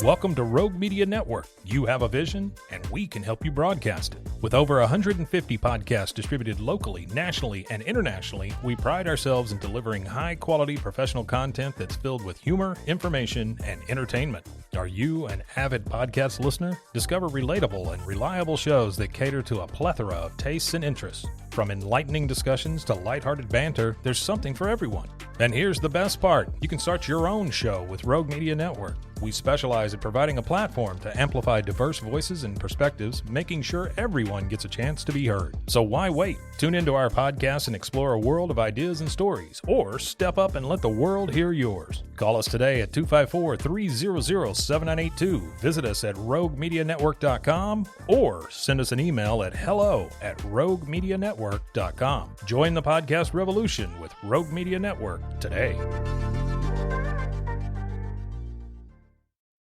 Welcome to Rogue Media Network. You have a vision, and we can help you broadcast it. With over 150 podcasts distributed locally, nationally, and internationally, we pride ourselves in delivering high-quality professional content that's filled with humor, information, and entertainment. Are you an avid podcast listener? Discover relatable and reliable shows that cater to a plethora of tastes and interests. From enlightening discussions to lighthearted banter, there's something for everyone. And here's the best part. You can start your own show with Rogue Media Network. We specialize in providing a platform to amplify diverse voices and perspectives, making sure everyone gets a chance to be heard. So why wait? Tune into our podcast and explore a world of ideas and stories, or step up and let the world hear yours. Call us today at 254-300-7982. Visit us at roguemedianetwork.com or send us an email at hello@roguemedianetwork.com. Join the podcast revolution with Rogue Media Network today.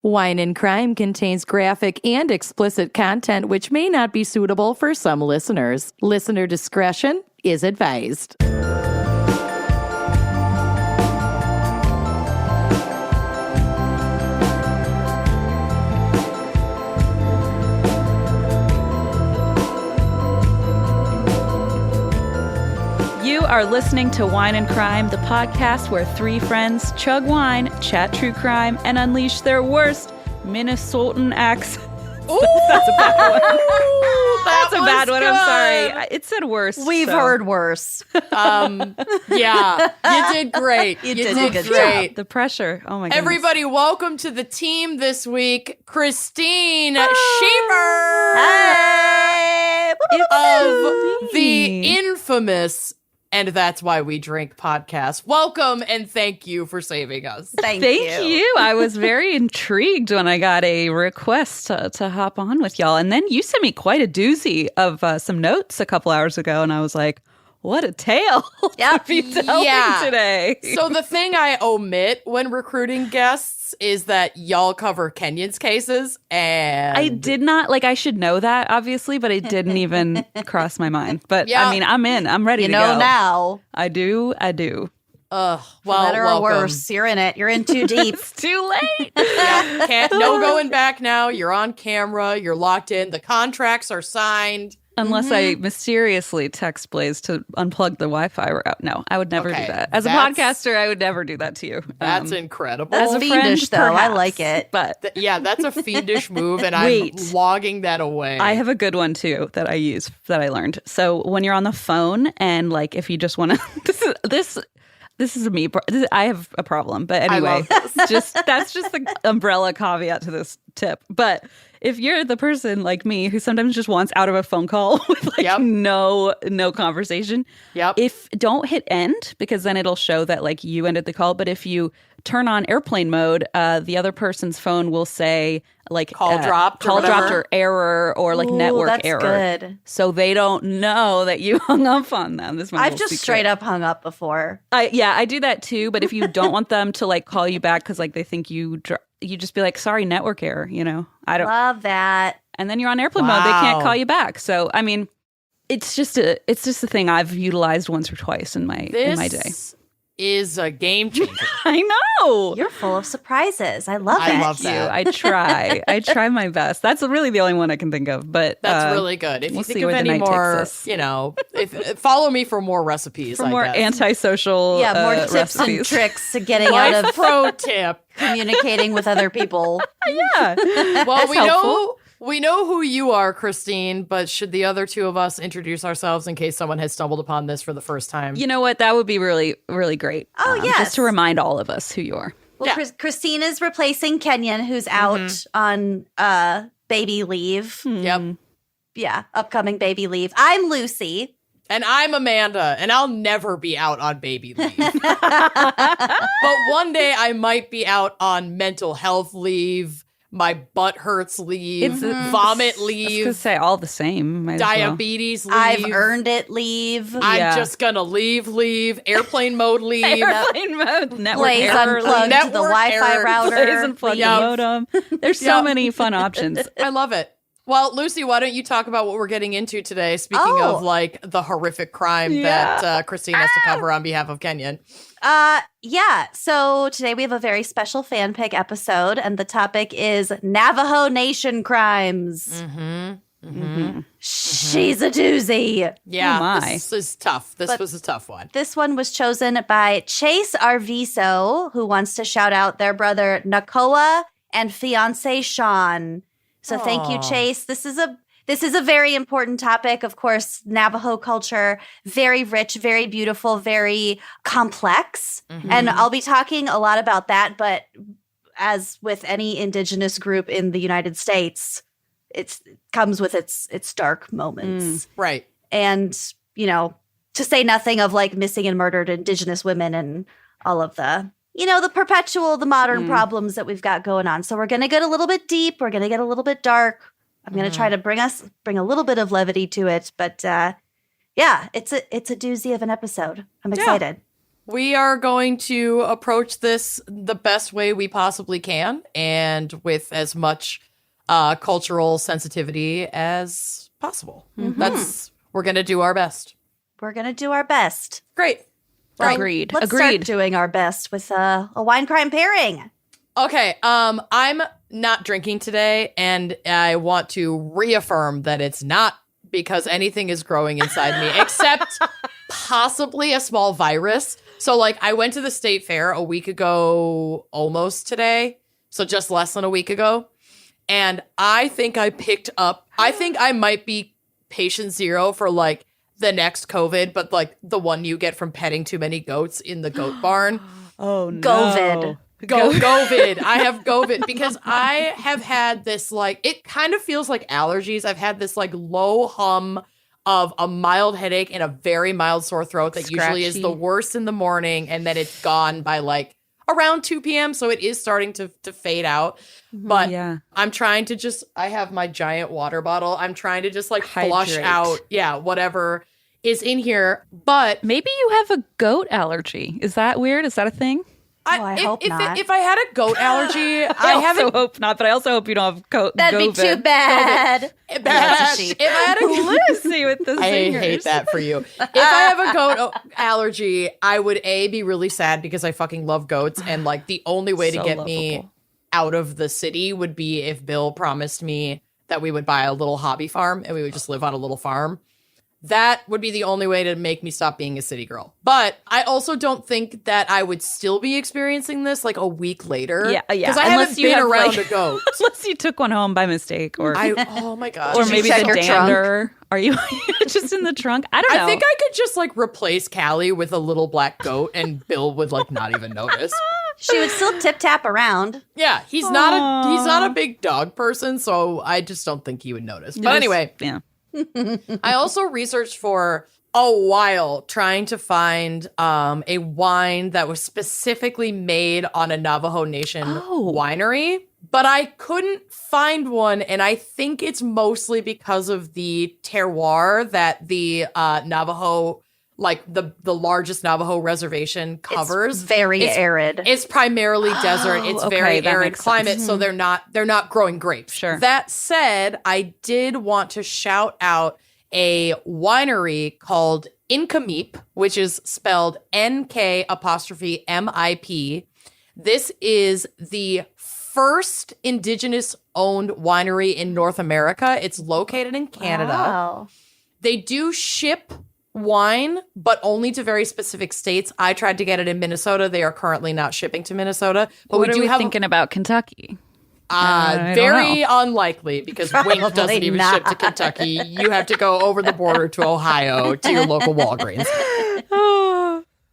Wine and Crime contains graphic and explicit content which may not be suitable for some listeners. Listener discretion is advised. You are listening to Wine and Crime, the podcast where three friends chug wine, chat true crime, and unleash their worst Minnesotan accent. That's a bad one. That's a bad one. I'm sorry. It said worse. We've heard worse. Yeah, you did great. You did a good job. The pressure. Oh my goodness. Everybody, welcome to the team this week, Christine Schieber Hey! of the infamous And That's Why We Drink podcast. Welcome and thank you for saving us. Thank you. I was very intrigued when I got a request to hop on with y'all. And then you sent me quite a doozy of some notes a couple hours ago. And I was like, what a tale to be telling today. So the thing I omit when recruiting guests is that y'all cover Kenyon's cases, and I did not, I should know that, obviously, but it didn't even cross my mind. But, yeah. I mean, I'm in. I'm ready to go. You know now. I do. well, better welcome. or worse, you're in it. You're in too deep. It's too late. No going back now. You're on camera. You're locked in. The contracts are signed. Unless I mysteriously text Blaze to unplug the Wi-Fi route. No, I would never do that. As a podcaster, I would never do that to you. That's incredible. As a fiendish, friend, though. perhaps, I like it. But that's a fiendish move, and Wait. I'm logging that away. I have a good one, too, that I use, that I learned. So when you're on the phone and, if you just want to... This is me. I have a problem. But anyway, that's just the umbrella caveat to this tip. But if you're the person like me who sometimes just wants out of a phone call with no conversation, don't hit end, because then it'll show that you ended the call. But if you turn on airplane mode, the other person's phone will say call dropped or error or network that's error. Good. So they don't know that you hung up on them. I've just straight up hung up before. I do that too. But if you don't want them to call you back because they think you just be like, sorry, network error. I don't love that. And then you're on airplane mode. They can't call you back. So I mean, it's just a thing I've utilized once or twice in my day. This is a game changer. I know. You're full of surprises. I love it. I love that. I try my best. That's really the only one I can think of. But that's really good. If we'll you think see of where the any night more, takes us. follow me for more recipes. For more antisocial more tips recipes. and tricks to getting out of pro tip. Communicating with other people. Yeah. Well, we know who you are, Christine, but should the other two of us introduce ourselves in case someone has stumbled upon this for the first time? You know what? That would be really, really great. Oh, yes. Just to remind all of us who you are. Well, Christine is replacing Kenyon, who's out on baby leave. Yep. Yeah, upcoming baby leave. I'm Lucy. And I'm Amanda, and I'll never be out on baby leave. But one day I might be out on mental health leave, my butt hurts leave, vomit leave. I was going to say all the same. Diabetes leave. I've earned it leave. I'm just going to leave, airplane mode leave. Airplane mode, network Blaze error. unplugged the Wi-Fi router. Blaze unplugged the modem. There's so many fun options. I love it. Well, Lucy, why don't you talk about what we're getting into today? Speaking of like the horrific crime that Christine has to cover on behalf of Kenyon. Yeah. So today we have a very special fan pick episode, and the topic is Navajo Nation crimes. She's a doozy. Yeah, Oh my. this is tough. This was a tough one. This one was chosen by Chase Arviso, who wants to shout out their brother Nakoa and fiance Sean. So thank you, Chase. This is a very important topic. Of course, Navajo culture, very rich, very beautiful, very complex. And I'll be talking a lot about that. But as with any indigenous group in the United States, it comes with its dark moments. Right. And, you know, to say nothing of like missing and murdered indigenous women and all of the, you know, the modern problems that we've got going on. So we're going to get a little bit deep. We're going to get a little bit dark. I'm going to try to bring a little bit of levity to it. But yeah, it's a doozy of an episode. I'm excited. We are going to approach this the best way we possibly can and with as much cultural sensitivity as possible. We're going to do our best. We're going to do our best. Great. Well, Agreed. Let's start doing our best with a wine crime pairing. Okay, I'm not drinking today, and I want to reaffirm that it's not because anything is growing inside me, except possibly a small virus. So, like, I went to the state fair a week ago, almost today, so just less than a week ago, and I think I might be patient zero for, like, the next COVID, but, like, the one you get from petting too many goats in the goat barn. Oh, no. COVID. COVID. I have COVID because I have had this, like, it kind of feels like allergies. I've had this, like, low hum of a mild headache and a very mild sore throat that usually is the worst in the morning, and then it's gone by, like, around 2 p.m., so it is starting to fade out. But I'm trying to I have my giant water bottle. I'm trying to just, like, flush out, whatever is in here. But maybe you have a goat allergy. Is that weird? Is that a thing? I hope not. If I had a goat allergy, I also hope not, but I also hope you don't have goat. That'd be too bad. If I had a Lucy with the I singers. hate that for you. If I have a goat allergy, I would be really sad because I fucking love goats, and like the only way to get me out of the city would be if Bill promised me that we would buy a little hobby farm and we would just live on a little farm. That would be the only way to make me stop being a city girl. But I also don't think that I would still be experiencing this like a week later. Yeah. Because I haven't been around a goat. Unless you took one home by mistake, or oh my god, or maybe check the your dander. Are you just in the trunk? I don't know. I think I could just like replace Callie with a little black goat, and Bill would like not even notice. She would still tip tap around. Yeah, he's not a big dog person, so I just don't think he would notice. But anyway, yeah. I also researched for a while trying to find a wine that was specifically made on a Navajo Nation winery, but I couldn't find one, and I think it's mostly because of the terroir that the Navajo, like the largest Navajo reservation covers. It's very arid. It's primarily desert. It's very that arid makes climate, so they're not growing grapes. Sure. That said, I did want to shout out a winery called Inkameep, which is spelled NK''MIP. This is the first indigenous-owned winery in North America. It's located in Canada. Wow. They do ship wine, but only to very specific states. I tried to get it in Minnesota. They are currently not shipping to Minnesota. But What we are do we have thinking about Kentucky? very unlikely because Wink doesn't even ship to Kentucky. You have to go over the border to Ohio to your local Walgreens.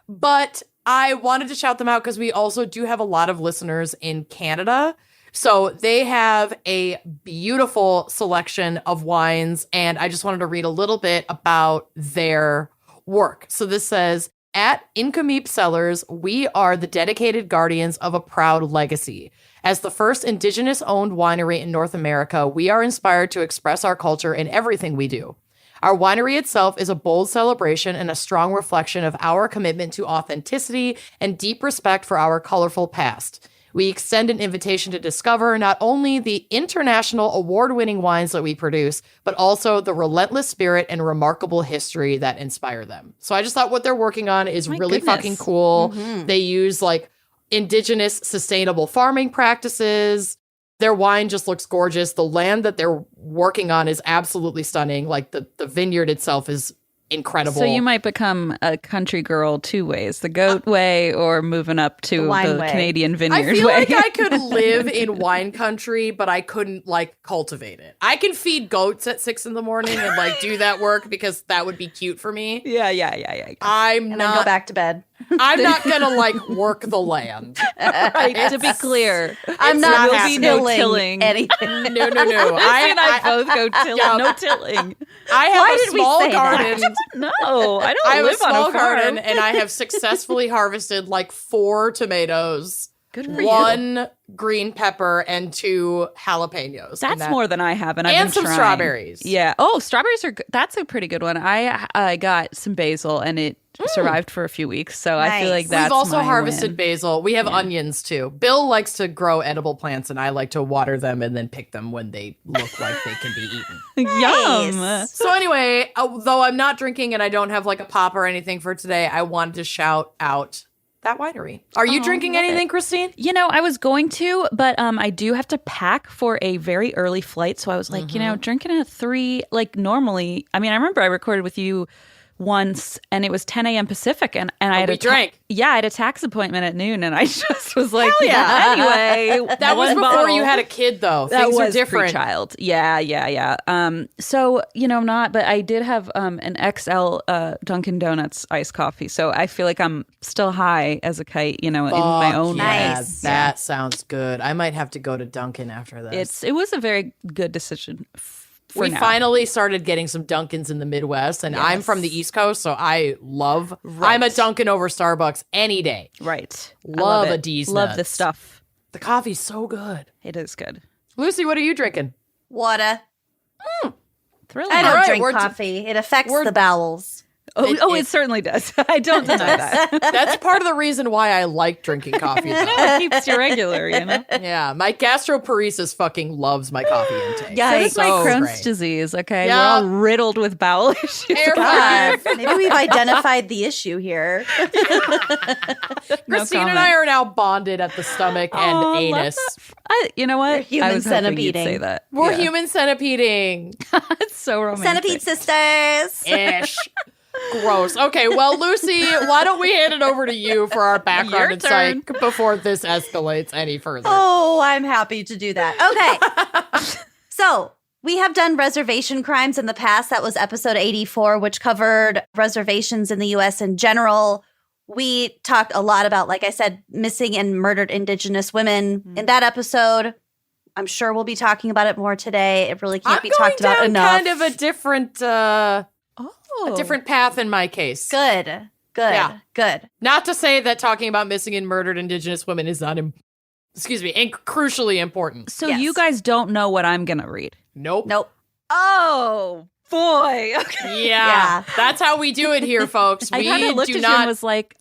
But I wanted to shout them out because we also do have a lot of listeners in Canada. So they have a beautiful selection of wines, and I just wanted to read a little bit about their work. So this says, at Inkameep Cellars, we are the dedicated guardians of a proud legacy. As the first indigenous-owned winery in North America, we are inspired to express our culture in everything we do. Our winery itself is a bold celebration and a strong reflection of our commitment to authenticity and deep respect for our colorful past. we extend an invitation to discover not only the international award-winning wines that we produce, but also the relentless spirit and remarkable history that inspire them. So I just thought what they're working on is really fucking cool. They use like indigenous sustainable farming practices. Their wine just looks gorgeous. The land that they're working on is absolutely stunning. Like the vineyard itself is incredible. So you might become a country girl two ways, the goat way or moving up to the Canadian vineyard I feel way. like I could live in wine country, but I couldn't like cultivate it. I can feed goats at 6 a.m. and like do that work because that would be cute for me. Yeah. I'm And not then go back to bed. I'm not gonna like work the land. Right, to be clear, I'm not will be no tilling. anything. No. I both go tilling. Yeah. No tilling. I have Why a did we small say that? garden. No, I don't I have live a small on a farm. garden and I have successfully harvested like 4 tomatoes, Good for you. 1 green pepper, and 2 jalapenos. That's more than I have, and I've and been some trying. strawberries. Yeah. Oh, strawberries are good. That's a pretty good one. I got some basil, and it survived for a few weeks. So I feel like Nice. that's We've also my harvested win. basil. We have onions too. Bill likes to grow edible plants, and I like to water them and then pick them when they look like they can be eaten. Yum. Nice. So anyway, though I'm not drinking and I don't have like a pop or anything for today, I wanted to shout out that winery. Are you drinking anything, Christine? You know, I was going to, but I do have to pack for a very early flight. So I was like, drinking at 3, like normally. I mean, I remember I recorded with you once and it was 10 a.m. Pacific and I had we drank. I had a tax appointment at noon and I just was like, yeah. anyway. That was one before bottle. you had a kid, though. That Things was are different. pre-child. Yeah. So, but I did have an XL Dunkin' Donuts iced coffee. So I feel like I'm still high as a kite, in my own way. Nice. That sounds good. I might have to go to Dunkin' after this. It was a very good decision for we now. finally started getting some Dunkins in the Midwest, and I'm from the East Coast, so I love. I'm a Dunkin' over Starbucks any day. Right. I Love it. a D's Love nuts. the stuff. The coffee's so good. It is good. Lucy, what are you drinking? Water. Thrilling. I don't All right, drink we're- coffee. It affects we're- the bowels. It certainly does. I don't deny that. That's part of the reason why I like drinking coffee. Though. It keeps you regular, Yeah, my gastroparesis fucking loves my coffee intake. So does my So Crohn's great. disease, okay? Yeah. We're all riddled with bowel issues. God, maybe we've identified the issue here. Christine and I are now bonded at the stomach and Love anus. You know what? We're human I was hoping you'd centipeding. say that. We're Yeah. human centipeding. It's so romantic. Centipede sisters. Ish. Gross. Okay, well, Lucy, why don't we hand it over to you for our background Your and psych turn. before this escalates any further? Oh, I'm happy to do that. Okay. So we have done reservation crimes in the past. That was episode 84, which covered reservations in the U.S. in general. We talked a lot about, like I said, missing and murdered Indigenous women in that episode. I'm sure we'll be talking about it more today. It really can't I'm be going talked about down enough. kind of a different Oh. path in my case. Good. Yeah. Good. Not to say that talking about missing and murdered Indigenous women is not, crucially important. So Yes. you guys don't know what I'm going to read. Nope. Nope. Oh, boy. Okay. Yeah, that's how we do it here, folks. I kind We of looked do at you and not. was like,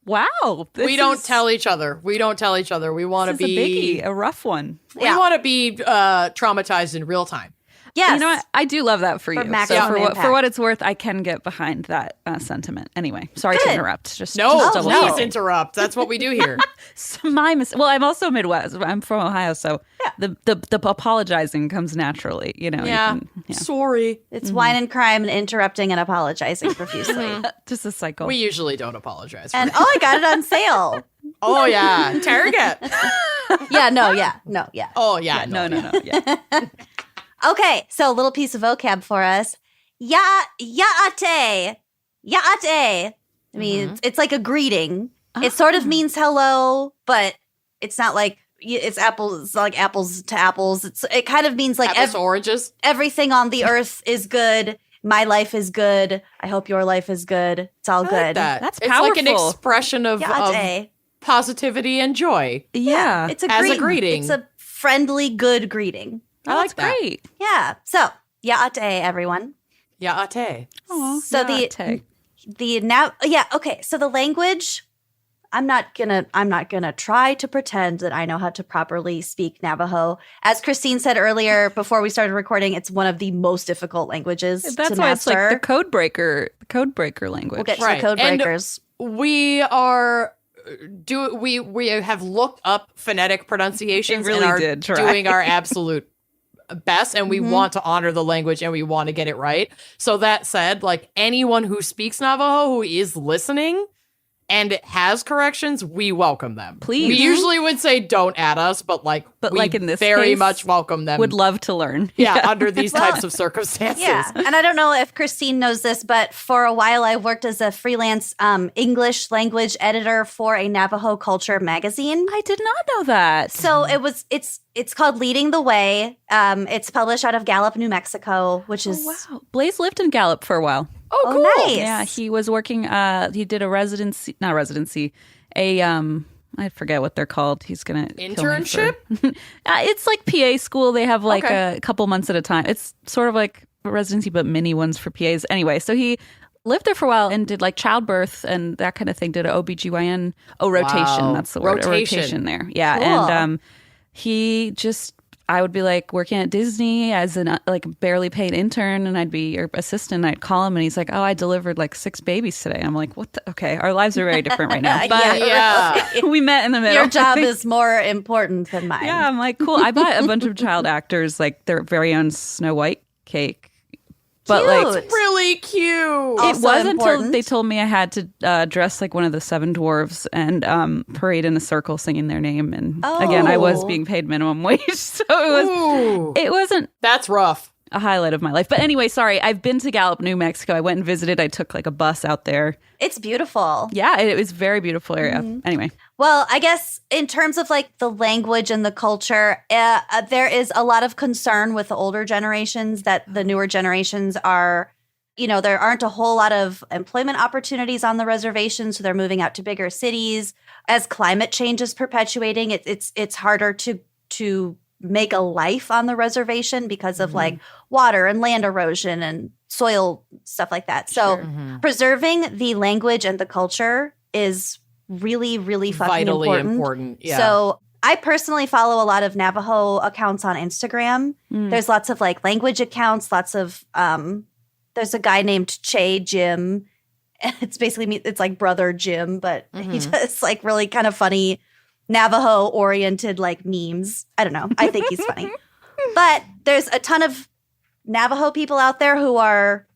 wow. We don't tell each other. We don't tell each other. We want to This is a be. biggie, a rough one. We want to be traumatized in real time. Yes. You know what? I do love that for you. So maximum for impact. what it's worth, I can get behind that sentiment. Anyway, sorry to Good. interrupt. Just No, double please checking. interrupt. That's what we do here. Well, I'm also Midwest. I'm from Ohio, so the apologizing comes naturally. You Yeah. can- Sorry. It's wine and crime and interrupting and apologizing profusely. just a cycle. We usually don't apologize. For And it. I got it on sale. Oh, yeah. Target. Yeah. Oh, yeah. no. Yeah. Okay, so a little piece of vocab for us. Yaate. I mean, it's like a greeting. It sort of means hello, but it's not like it's apples. It's not like apples to apples. It kind of means like Apples to oranges. everything on the earth is good. My life is good. I hope your life is good. It's all I like good. that. That's It's like an powerful. expression of Yaate. positivity and joy. Yeah. It's a As a greeting. greeting. It's a friendly, good greeting. I like That's that. great. Yeah. So yaate, everyone. Yaate. Aw, So latte. the now, yeah, okay. So the language I'm not gonna try to pretend that I know how to properly speak Navajo. As Christine said earlier, before we started recording, it's one of the most difficult languages That's to why master. it's like the code breaker language. We'll get to Right. the code And breakers. We have looked up phonetic pronunciations It really and are did try. doing our absolute best, and we Mm-hmm. want to honor the language and we want to get it right. So that said, like anyone who speaks Navajo who is listening and has corrections, we welcome them. Please. We usually would say don't add us, but we like in this very case, much welcome them. Would love to learn. yeah, under these types of circumstances. Yeah, and I don't know if Christine knows this, but for a while I worked as a freelance English language editor for a Navajo culture magazine. I did not know that. So it's called Leading the Way. It's published out of Gallup, New Mexico, which is Wow. Blaze lived in Gallup for a while. Oh, cool. nice. Yeah, he was working he did a I forget what they're called. He's going to Internship? It's like PA school. They have like Okay. a couple months at a time. It's sort of like a residency but mini ones for PAs. Anyway, so he lived there for a while and did like childbirth and that kind of thing. Did an OBGYN rotation. Wow. That's the word. A rotation there. Yeah, Cool. and he just I would be like working at Disney as an like barely paid intern, and I'd be your assistant. I'd call him, and he's like, "Oh, I delivered like 6 babies today." I'm like, "What? Okay, our lives are very different right now." But Yeah. we met in the middle. Your job is more important than mine. Yeah, I'm like, cool. I bought a bunch of child actors like their very own Snow White cake, but like. Cute. Really cute. It Also wasn't until important. they told me I had to dress like one of the 7 dwarves and parade in a circle singing their name. And again, I was Oh. being paid minimum wage, so Ooh. it wasn't That's rough. a highlight of my life. But anyway, sorry, I've been to Gallup, New Mexico. I went and visited. I took like a bus out there. It's beautiful. Yeah, it was a very beautiful area. Mm-hmm. Anyway, Well, I guess in terms of like the language and the culture, there is a lot of concern with the older generations that the newer generations are, there aren't a whole lot of employment opportunities on the reservation, so they're moving out to bigger cities. As climate change is perpetuating, it's harder to make a life on the reservation because of like water and land erosion and soil stuff like that. So preserving the language and the culture is really, really fucking Vitally important. important. Yeah. So I personally follow a lot of Navajo accounts on Instagram. There's lots of like language accounts, lots of there's a guy named Che Jim. It's basically it's like Brother Jim, but he does like really kind of funny Navajo oriented like memes. I don't know. I think he's funny. But there's a ton of Navajo people out there who are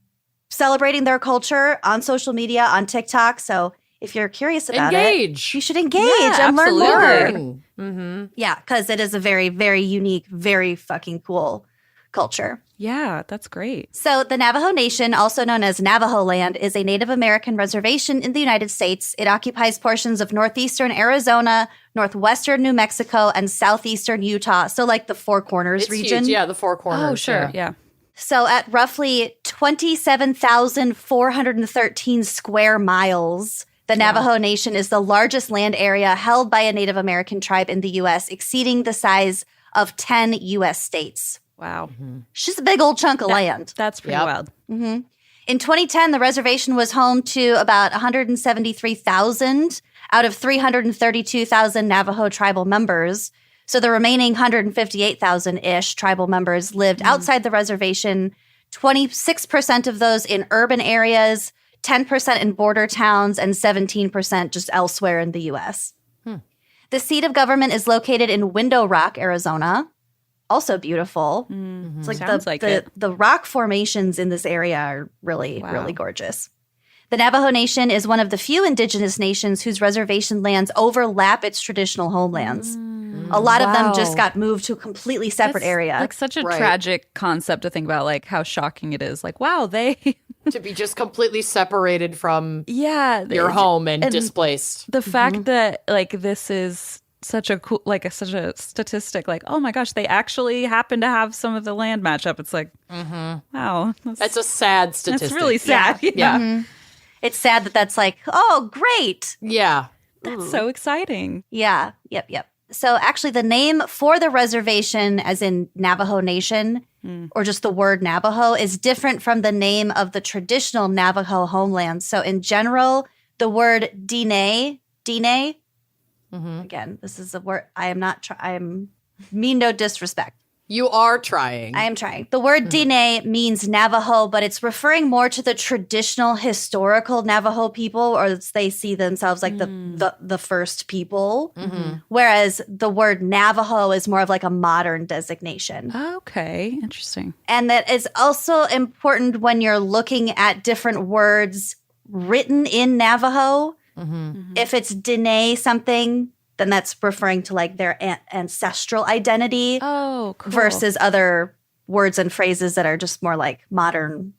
celebrating their culture on social media, on TikTok. So if you're curious about Engage. it, you should engage Yeah, and learn absolutely. more. Mm-hmm. Yeah, because it is a very, very unique, very fucking cool culture. yeah, that's great. So, the Navajo Nation, also known as Navajo Land, is a Native American reservation in the United States. It occupies portions of northeastern Arizona, northwestern New Mexico, and southeastern Utah. So, like the Four Corners It's region. huge. Yeah, the Four Corners. Oh, sure. Yeah. So, at roughly 27,413 square miles, the Navajo Nation is the largest land area held by a Native American tribe in the U.S., exceeding the size of 10 U.S. states. Wow. It's just a big old chunk of land. That's pretty Yep. wild. In 2010, the reservation was home to about 173,000 out of 332,000 Navajo tribal members. So the remaining 158,000-ish tribal members lived outside the reservation, 26% of those in urban areas, 10% in border towns, and 17% just elsewhere in the U.S. The seat of government is located in Window Rock, Arizona. Also beautiful. It's like Sounds like it. the rock formations in this area are really, Wow. really gorgeous. The Navajo Nation is one of the few indigenous nations whose reservation lands overlap its traditional homelands. A lot of them just Wow. got moved to a completely separate That's, area. Like such a Right. tragic concept to think about, like how shocking it is. Like, wow, they, To be just completely separated from yeah, your home and and displaced. The fact that like this is such a cool, like such a statistic. Like, oh my gosh, they actually happen to have some of the land match up. It's like, wow, That's a sad statistic. that's really sad. Yeah, Yeah. It's sad that that's like, oh, great. Yeah. that's so exciting. Yeah. Yep. So actually, the name for the reservation, as in Navajo Nation, or just the word Navajo, is different from the name of the traditional Navajo homeland. So in general, the word Diné Dine. Again, this is a word I am not I mean no disrespect. You are trying. I am trying. The word Dine means Navajo, but it's referring more to the traditional historical Navajo people, or they see themselves like the first people. Whereas the word Navajo is more of like a modern designation. Okay, interesting. And that is also important when you're looking at different words written in Navajo. If it's Dine something, then that's referring to like their ancestral identity Oh, cool. versus other words and phrases that are just more like modern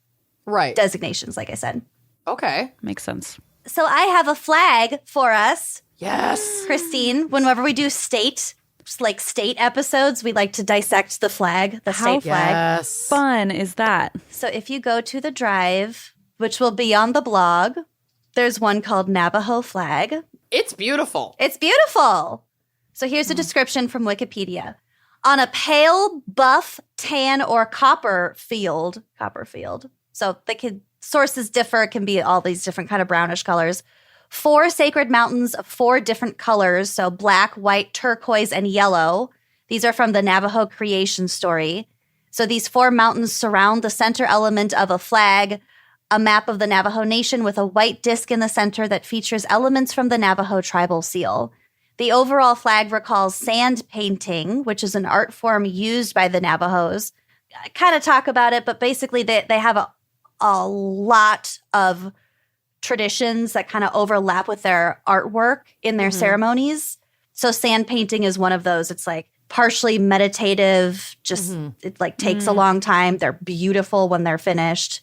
designations, like I said. Okay. Makes sense. So I have a flag for us, Yes. Christine. Whenever we do state episodes, we like to dissect the flag, the state flag. Yes. Fun is that? So if you go to the drive, which will be on the blog, there's one called Navajo flag. It's beautiful. It's beautiful. So here's a description from Wikipedia. On a pale, buff, tan, or copper field. So sources differ. It can be all these different kind of brownish colors. 4 sacred mountains of 4 different colors. So black, white, turquoise, and yellow. These are from the Navajo creation story. So these 4 mountains surround the center element of a flag, a map of the Navajo Nation with a white disc in the center that features elements from the Navajo tribal seal. The overall flag recalls sand painting, which is an art form used by the Navajos. I kind of talk about it, but basically they have a lot of traditions that kind of overlap with their artwork in their ceremonies. So sand painting is one of those. It's like partially meditative, just it like takes a long time. They're beautiful when they're finished.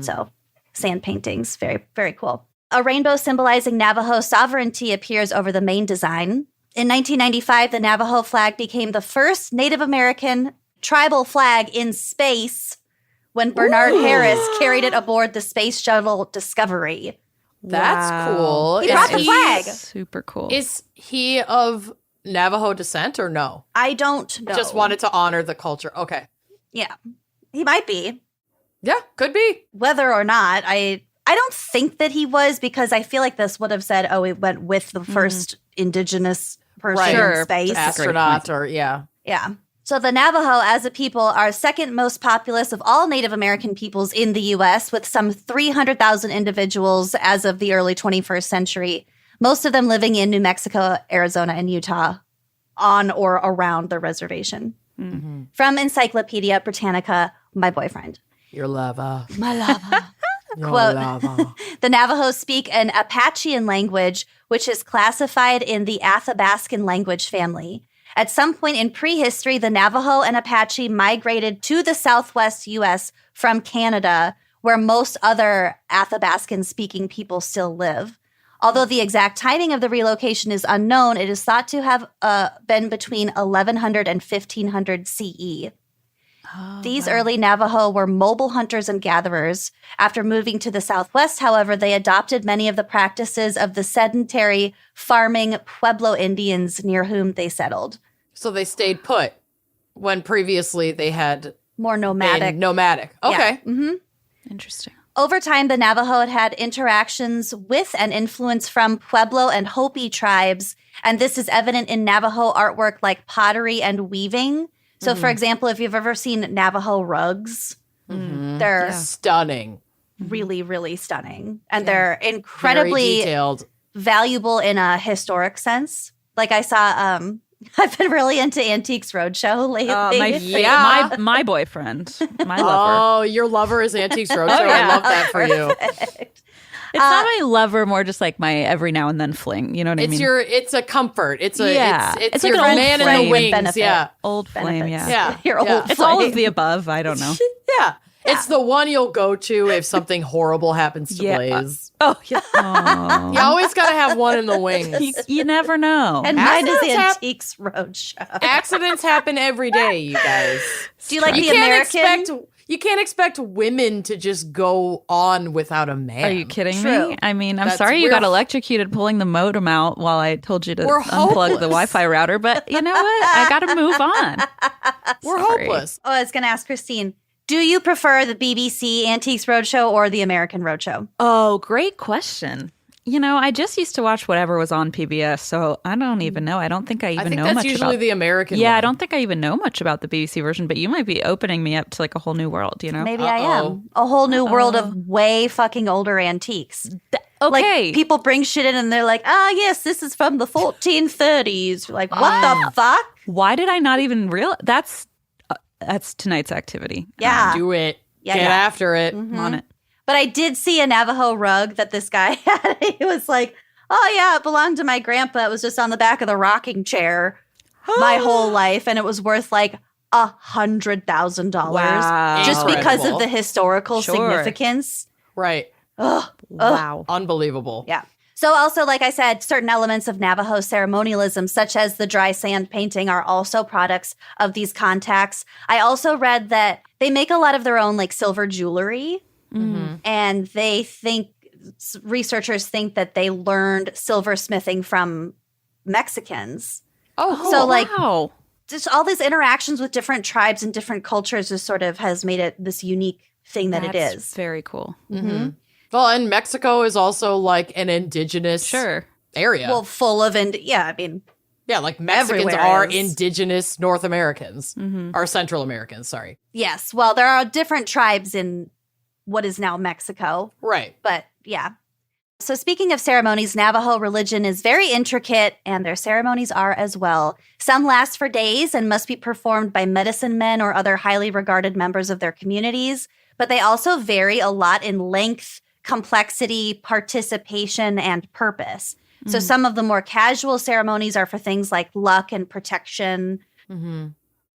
So sand paintings, very, very cool. A rainbow symbolizing Navajo sovereignty appears over the main design. In 1995, the Navajo flag became the first Native American tribal flag in space when Bernard Harris carried it aboard the Space Shuttle Discovery. That's cool. He brought the flag. Super cool. Is he of Navajo descent or no? I don't know. Just wanted to honor the culture. Okay. Yeah, he might be. Yeah, could be. Whether or not, I don't think that he was, because I feel like this would have said, oh, it went with the first indigenous person in space. Astronaut or, yeah. Yeah. So the Navajo as a people are second most populous of all Native American peoples in the U.S., with some 300,000 individuals as of the early 21st century, most of them living in New Mexico, Arizona, and Utah on or around the reservation. From Encyclopedia Britannica, my boyfriend. Your lover. My lover. Your Quote, lover. the Navajo speak an Apachean language, which is classified in the Athabascan language family. At some point in prehistory, the Navajo and Apache migrated to the southwest U.S. from Canada, where most other Athabascan-speaking people still live. Although the exact timing of the relocation is unknown, it is thought to have been between 1100 and 1500 CE. These early Navajo were mobile hunters and gatherers. After moving to the Southwest, however, they adopted many of the practices of the sedentary farming Pueblo Indians near whom they settled. So they stayed put when previously they had More nomadic. been nomadic. Okay. Yeah. Interesting. Over time, the Navajo had interactions with and influence from Pueblo and Hopi tribes, and this is evident in Navajo artwork like pottery and weaving. So, for example, if you've ever seen Navajo rugs, they're Stunning. really, really stunning. And they're incredibly Very detailed. valuable in a historic sense. Like I saw, I've been really into Antiques Roadshow lately. My boyfriend, my lover. Oh, your lover is Antiques Roadshow. I love that for you. It's not my lover, more just like my every now and then fling. You know what I mean? It's a comfort. It's a it's like your an old man in flame the wings. benefit. Yeah. Old flame, Benefits. yeah. Yeah. Your Yeah. old It's all flame. of the above. I don't know. Yeah. It's the one you'll go to if something horrible happens to Yeah. Blaze. Oh, yeah. Oh. You always got to have one in the wings. You never know. And mine is Accidents Antiques Roadshow. Accidents happen every day, you guys. Do you like You the can't American? you can't expect women to just go on without a man. Are you kidding True. me? I mean, I'm That's- sorry you we're- got electrocuted pulling the modem out while I told you to We're unplug hopeless. the Wi-Fi router, but you know what? I got to move on. We're Sorry. hopeless. Oh, I was going to ask Christine, do you prefer the BBC Antiques Roadshow or the American Roadshow? Oh, great question. I just used to watch whatever was on PBS, so I don't even know. I don't think I even know that's much usually about the American Yeah, one. I don't think I even know much about the BBC version, but you might be opening me up to like a whole new world, Maybe I am. A whole new world of way fucking older antiques. Okay. Like, people bring shit in and they're like, yes, this is from the 1430s. Like, what the fuck? Why did I not even realize? That's tonight's activity. Yeah. Do it. Yeah, Get yeah. after it. I'm on it. But I did see a Navajo rug that this guy had. He was like, oh, yeah, it belonged to my grandpa. It was just on the back of the rocking chair my whole life. And it was worth like $100,000 Wow. just because Incredible. of the historical Sure. significance. Right. Ugh. Wow. Unbelievable. Yeah. So also, like I said, certain elements of Navajo ceremonialism, such as the dry sand painting, are also products of these contacts. I also read that they make a lot of their own like silver jewelry, and they think researchers think that they learned silversmithing from Mexicans. Oh, So, like, wow. just all these interactions with different tribes and different cultures just sort of has made it this unique thing that it That's is. very cool. Well, and Mexico is also like an indigenous Sure. area. Well, full of, and yeah, I mean, yeah, like Mexicans everywhere are is. indigenous North Americans, or Central Americans, sorry. yes. Well, there are different tribes in what is now Mexico. Right. But yeah. So speaking of ceremonies, Navajo religion is very intricate, and their ceremonies are as well. Some last for days and must be performed by medicine men or other highly regarded members of their communities, but they also vary a lot in length, complexity, participation, and purpose. So some of the more casual ceremonies are for things like luck and protection,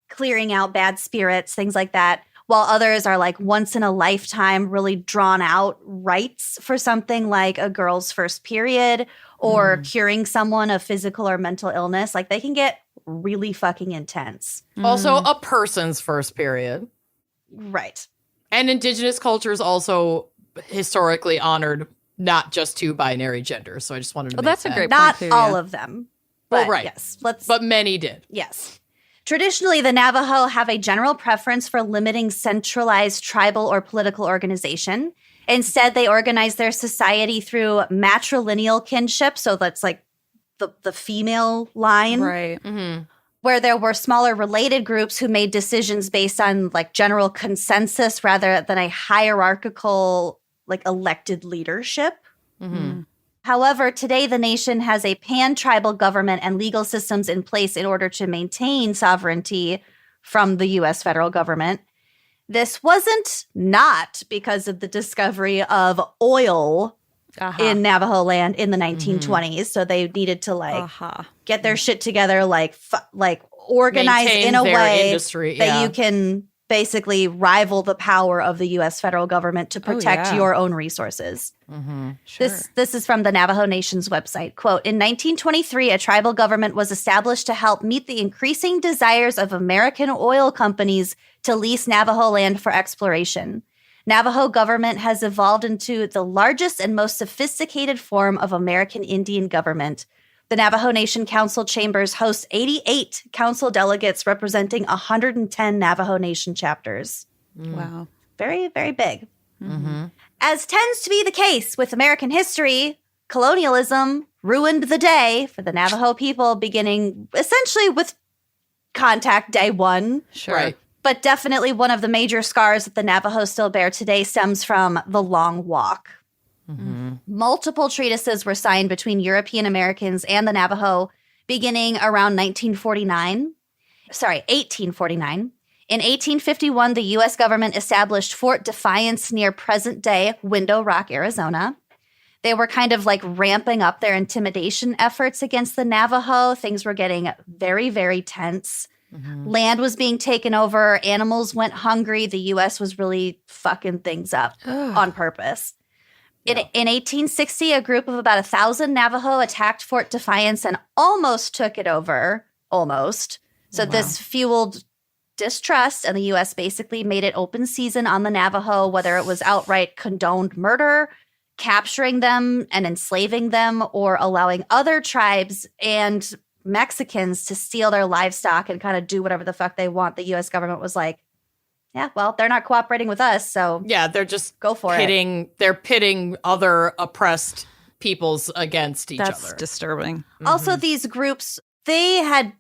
clearing out bad spirits, things like that. While others are like once in a lifetime, really drawn out rites for something like a girl's first period or curing someone of physical or mental illness. Like, they can get really fucking intense. Also, a person's first period. Right. And indigenous cultures also historically honored not just two binary genders. So I just wanted to Well, make that's a that. great Not point too, all yeah. of them. Well, But right. yes. But many did. Yes. Traditionally, the Navajo have a general preference for limiting centralized tribal or political organization. Instead, they organize their society through matrilineal kinship. So that's like the female line, Right. where there were smaller related groups who made decisions based on like general consensus rather than a hierarchical, like elected leadership. However, today the nation has a pan-tribal government and legal systems in place in order to maintain sovereignty from the U.S. federal government. This wasn't not because of the discovery of oil in Navajo land in the 1920s. So they needed to like get their shit together, like organize Maintain in a their way industry, that yeah. you can basically rival the power of the U.S. federal government to protect yeah. your own resources. Sure. This is from the Navajo Nation's website. Quote, in 1923, a tribal government was established to help meet the increasing desires of American oil companies to lease Navajo land for exploration. Navajo government has evolved into the largest and most sophisticated form of American Indian government. The Navajo Nation Council chambers host 88 council delegates representing 110 Navajo Nation chapters. Wow. Very, very big. As tends to be the case with American history, colonialism ruined the day for the Navajo people, beginning essentially with Contact Day 1. Sure. Right. But definitely one of the major scars that the Navajo still bear today stems from the Long Walk. Multiple treatises were signed between European Americans and the Navajo beginning around 1849. In 1851, the U.S. government established Fort Defiance near present-day Window Rock, Arizona. They were kind of like ramping up their intimidation efforts against the Navajo. Things were getting very, very tense. Land was being taken over. Animals went hungry. The U.S. was really fucking things up on purpose. In 1860, a group of about 1,000 Navajo attacked Fort Defiance and almost took it over. Almost. So this fueled distrust, and the U.S. basically made it open season on the Navajo, whether it was outright condoned murder, capturing them and enslaving them, or allowing other tribes and Mexicans to steal their livestock and kind of do whatever the fuck they want. The U.S. government was like, yeah, well, they're not cooperating with us, so Yeah, they're just go for it. They're pitting other oppressed peoples against each That's other. disturbing. Also, these groups, they had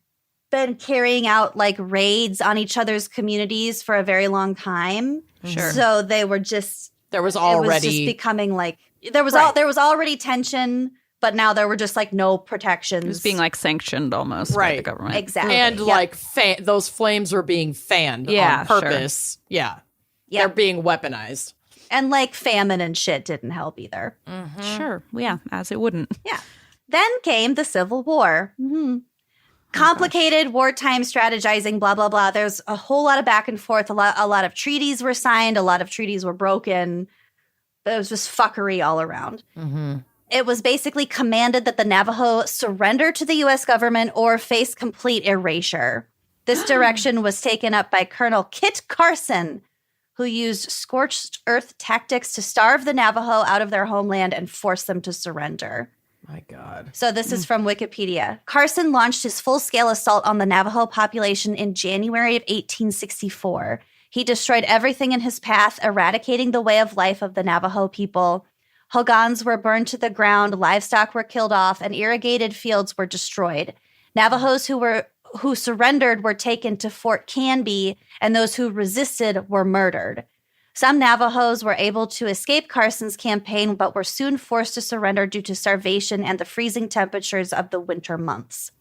been carrying out like raids on each other's communities for a very long time. Sure. So they were just There was it was just already becoming like there was Right. there was already tension, but now there were just like no protections. It was being like sanctioned almost by the Right. government. exactly. and Yep. like those flames were being fanned Yeah, on sure. purpose. Yeah. Yep. They're being weaponized. And like famine and shit didn't help either. Sure. Yeah, as it wouldn't. Yeah. Then came the Civil War. Complicated wartime strategizing, blah, blah, blah. There's a whole lot of back and forth. A lot of treaties were signed. A lot of treaties were broken. It was just fuckery all around. It was basically commanded that the Navajo surrender to the U.S. government or face complete erasure. This direction was taken up by Colonel Kit Carson, who used scorched earth tactics to starve the Navajo out of their homeland and force them to surrender. My God. So this is from Wikipedia. Carson launched his full-scale assault on the Navajo population in January of 1864. He destroyed everything in his path, eradicating the way of life of the Navajo people. Hogans were burned to the ground, livestock were killed off, and irrigated fields were destroyed. Navajos who surrendered were taken to Fort Canby, and those who resisted were murdered. Some Navajos were able to escape Carson's campaign, but were soon forced to surrender due to starvation and the freezing temperatures of the winter months.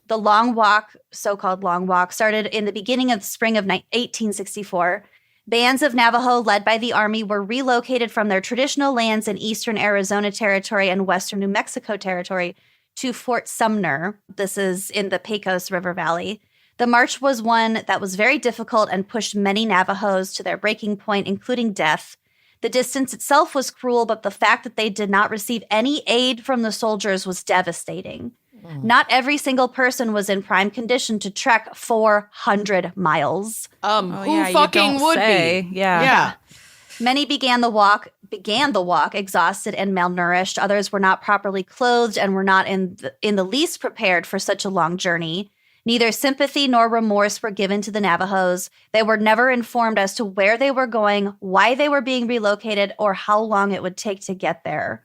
The Long Walk, so-called Long Walk, started in the beginning of the spring of 1864. Bands of Navajo led by the Army were relocated from their traditional lands in eastern Arizona Territory and western New Mexico Territory to Fort Sumner. This is in the Pecos River Valley. The march was one that was very difficult and pushed many Navajos to their breaking point, including death. The distance itself was cruel, but the fact that they did not receive any aid from the soldiers was devastating. Not every single person was in prime condition to trek 400 miles. Who yeah, you fucking don't would say. be? Yeah. Yeah. Many began the walk exhausted and malnourished. Others were not properly clothed and were not in the least prepared for such a long journey. Neither sympathy nor remorse were given to the Navajos. They were never informed as to where they were going, why they were being relocated, or how long it would take to get there.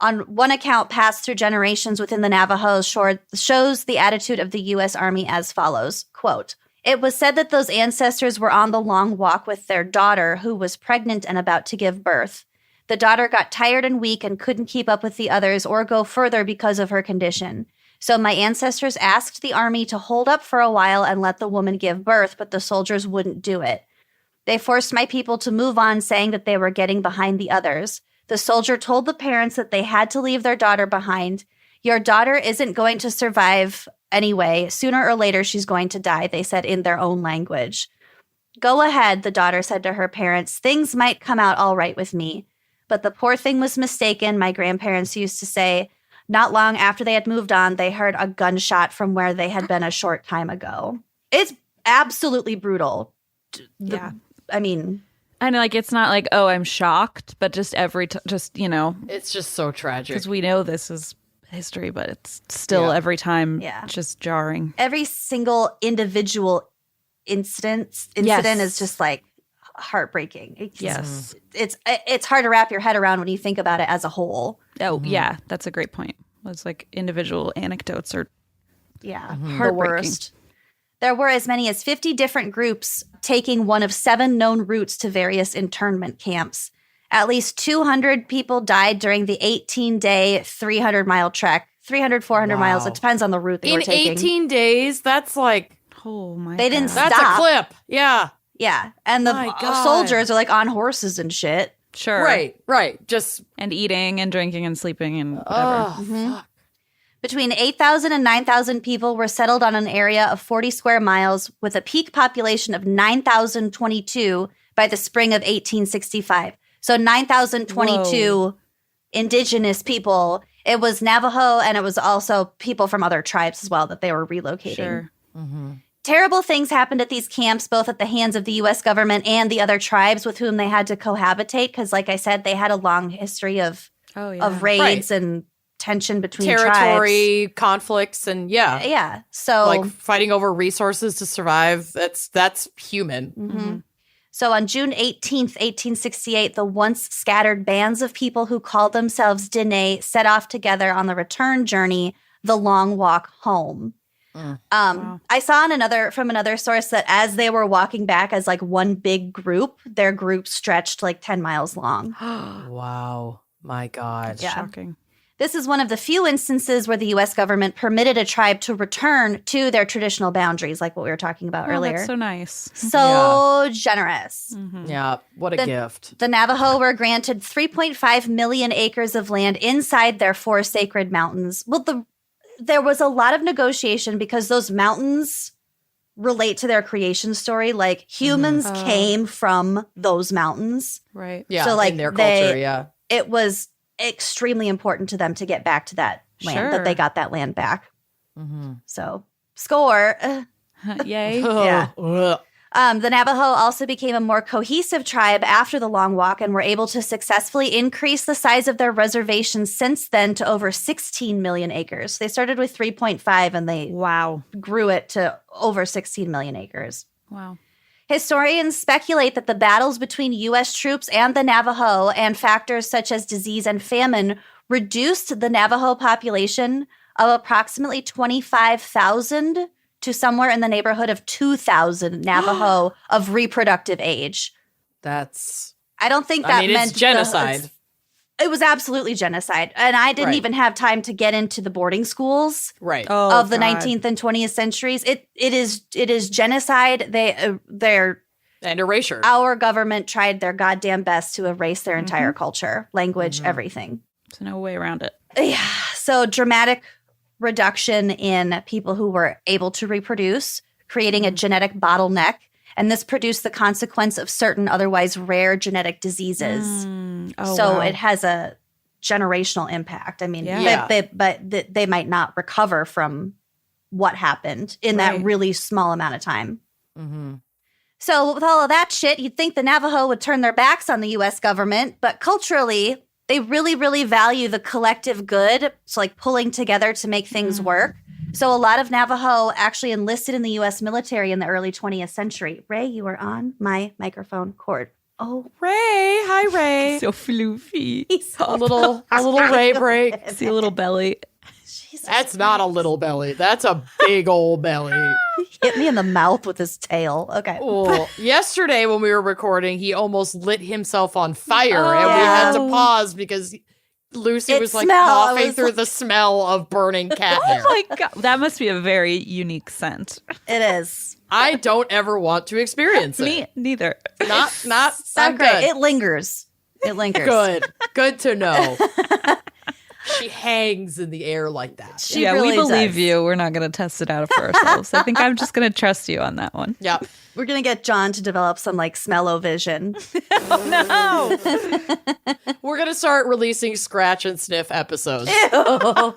On one account passed through generations within the Navajos shows the attitude of the U.S. Army as follows, quote, "It was said that those ancestors were on the long walk with their daughter, who was pregnant and about to give birth. The daughter got tired and weak and couldn't keep up with the others or go further because of her condition. So my ancestors asked the army to hold up for a while and let the woman give birth, but the soldiers wouldn't do it. They forced my people to move on, saying that they were getting behind the others. The soldier told the parents that they had to leave their daughter behind. Your daughter isn't going to survive anyway. Sooner or later, she's going to die," they said in their own language. "Go ahead," the daughter said to her parents. "Things might come out all right with me." But the poor thing was mistaken, my grandparents used to say. Not long after they had moved on, they heard a gunshot from where they had been a short time ago. It's absolutely brutal. Yeah. I mean, And like, it's not like, oh, I'm shocked, but just just, It's just so tragic. because we know this is history, but it's still Yeah. every time Yeah. just jarring. every single individual incident Yes. is just like heartbreaking. Yes. It's hard to wrap your head around when you think about it as a whole. Oh, yeah. That's a great point. It's like individual anecdotes are Yeah, the Heartbreaking. worst. There were as many as 50 different groups taking one of 7 known routes to various internment camps. At least 200 people died during the 18-day, 300-mile trek. 300, 400 miles. It depends on the route they were In taking. 18 days, that's like, oh my They didn't God. that's Stop. a clip. Yeah. Yeah, and the My God. soldiers are like on horses and shit. Sure. Right. Just, And eating and drinking and sleeping and whatever. fuck. Between 8,000 and 9,000 people were settled on an area of 40 square miles with a peak population of 9,022 by the spring of 1865. So 9,022 indigenous people. It was Navajo, and it was also people from other tribes as well that they were relocating. Sure. Terrible things happened at these camps, both at the hands of the U.S. government and the other tribes with whom they had to cohabitate. Because, like I said, they had a long history of Oh, yeah. raids and tension between Territory, conflicts, and tribes. Yeah. So like fighting over resources to survive. That's human. mhm. So on June 18th, 1868, the once scattered bands of people who called themselves Dene set off together on the return journey, the Long Walk Home. Wow. I saw from another source that as they were walking back as like one big group, their group stretched like 10 miles long. Wow. My God. Yeah. Shocking. This is one of the few instances where the U.S. government permitted a tribe to return to their traditional boundaries, like what we were talking about Oh, earlier. that's so nice. So generous. Yeah. What a gift. The Navajo were granted 3.5 million acres of land inside their 4 sacred mountains. Well, there was a lot of negotiation because those mountains relate to their creation story. Like humans came from those mountains. Right. Yeah. So, like, in their culture. Yeah. It was extremely important to them to get back to that land, that they got that land back. So score. Yay. Yeah. Ugh. The Navajo also became a more cohesive tribe after the Long Walk and were able to successfully increase the size of their reservation since then to over 16 million acres. They started with 3.5 and they Wow. grew it to over 16 million acres. Wow. Historians speculate that the battles between U.S. troops and the Navajo and factors such as disease and famine reduced the Navajo population of approximately 25,000 to somewhere in the neighborhood of 2,000 Navajo of reproductive age. That's. I don't think that meant it's genocide. It was absolutely genocide. And I didn't Right. even have time to get into the boarding schools Right. of the 19th and 20th centuries. It is genocide. They're And erasure. our government tried their goddamn best to erase their entire culture, language, everything. There's no way around it. Yeah. So dramatic reduction in people who were able to reproduce, creating a genetic bottleneck. And this produced the consequence of certain otherwise rare genetic diseases. Oh, So wow. it has a generational impact. I mean, Yeah. they might not recover from what happened in that Right. really small amount of time. Mm-hmm. So with all of that shit, you'd think the Navajo would turn their backs on the U.S. government, but culturally, they really, really value the collective good. So like pulling together to make things work. So a lot of Navajo actually enlisted in the U.S. military in the early 20th century. Ray, you are on my microphone cord. Oh, Ray. Hi, Ray. So floofy. he's so a little Ray break. See a little belly. That's not a little belly. That's a big old belly. hit me in the mouth with his tail. Okay. Well, yesterday when we were recording, he almost lit himself on fire, and we had to pause because Lucy It was like smelled. coughing I was through like- the smell of burning cat hair. Oh my god, that must be a very unique scent. It is. I don't ever want to experience it. Me neither. Not Not I'm great. good. It lingers. It lingers. Good to know. She hangs in the air like that. She Yeah, really we believe does. you. We're not going to test it out for ourselves. I think I'm just going to trust you on that one. Yeah. We're going to get John to develop some like smell-o-vision. No. We're going to start releasing scratch and sniff episodes. Ew.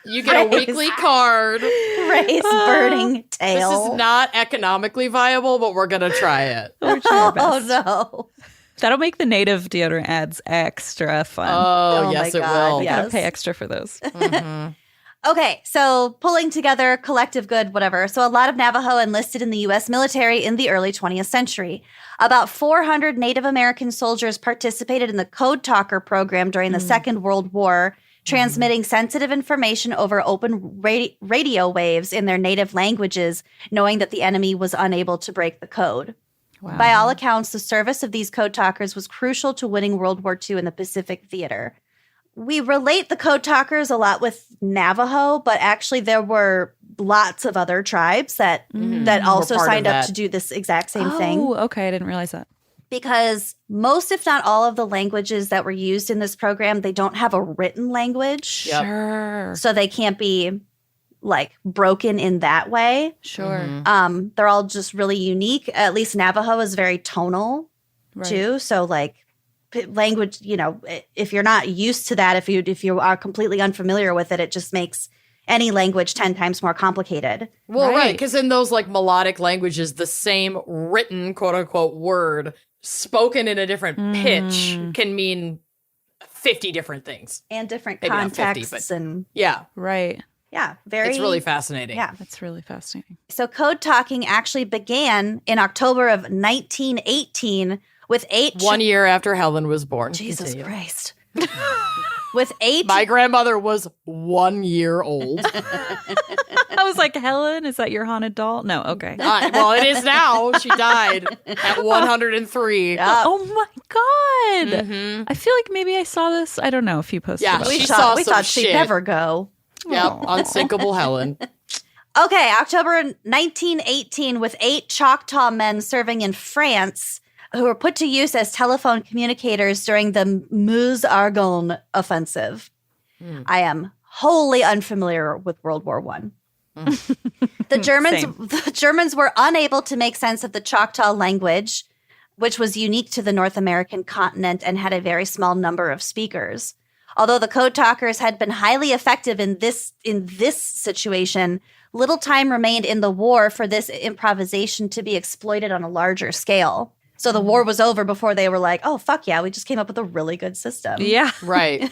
You get a weekly card. Ray's burning This tail. is not economically viable, but we're going to try it. We're trying our Oh best. no. That'll make the native deodorant ads extra fun. Oh, Oh yes, my it God, will. yeah. Gotta pay extra for those. Mhm. Okay, so pulling together collective good, whatever. So a lot of Navajo enlisted in the U.S. military in the early 20th century. About 400 Native American soldiers participated in the Code Talker program during the Second World War, transmitting sensitive information over open radio waves in their native languages, knowing that the enemy was unable to break the code. Wow. By all accounts, the service of these code talkers was crucial to winning World War II in the Pacific theater. We relate the code talkers a lot with Navajo, but actually there were lots of other tribes that also Were part of signed up that. to do this exact same Oh, thing. okay. I didn't realize that. Because most, if not all, of the languages that were used in this program, they don't have a written language. Yep. Sure. So they can't be like broken in that way. Sure. Mhm. They're all just really unique. At least Navajo is very tonal Right. too. So like language, you know, if you're not used to that, if you are completely unfamiliar with it, it just makes any language 10 times more complicated. Well, right, Right. because in those like melodic languages, the same written quote unquote word spoken in a different pitch can mean 50 different things. And different Maybe not 50, contexts and Yeah. Right. Yeah, very. It's really fascinating. Yeah. That's really fascinating. So code talking actually began in October of 1918 with 8. 1 year after Helen was born. Jesus Continue. Christ. With 8. My grandmother was 1 year old. I was like, Helen, is that your haunted doll? No, okay. Well, it is now. She died at 103. Oh my God. Mhm. I feel like maybe I saw this. I don't know if you posted Yeah, about she it. saw we some thought she'd shit. never go. Yep, unsinkable Helen. Okay, October 1918 with 8 Choctaw men serving in France who were put to use as telephone communicators during the Meuse-Argonne offensive. I am wholly unfamiliar with World War I. The Germans were unable to make sense of the Choctaw language, which was unique to the North American continent and had a very small number of speakers. Although the code talkers had been highly effective in this situation, little time remained in the war for this improvisation to be exploited on a larger scale. So the war was over before they were like, oh, fuck yeah, we just came up with a really good system. Yeah. Right.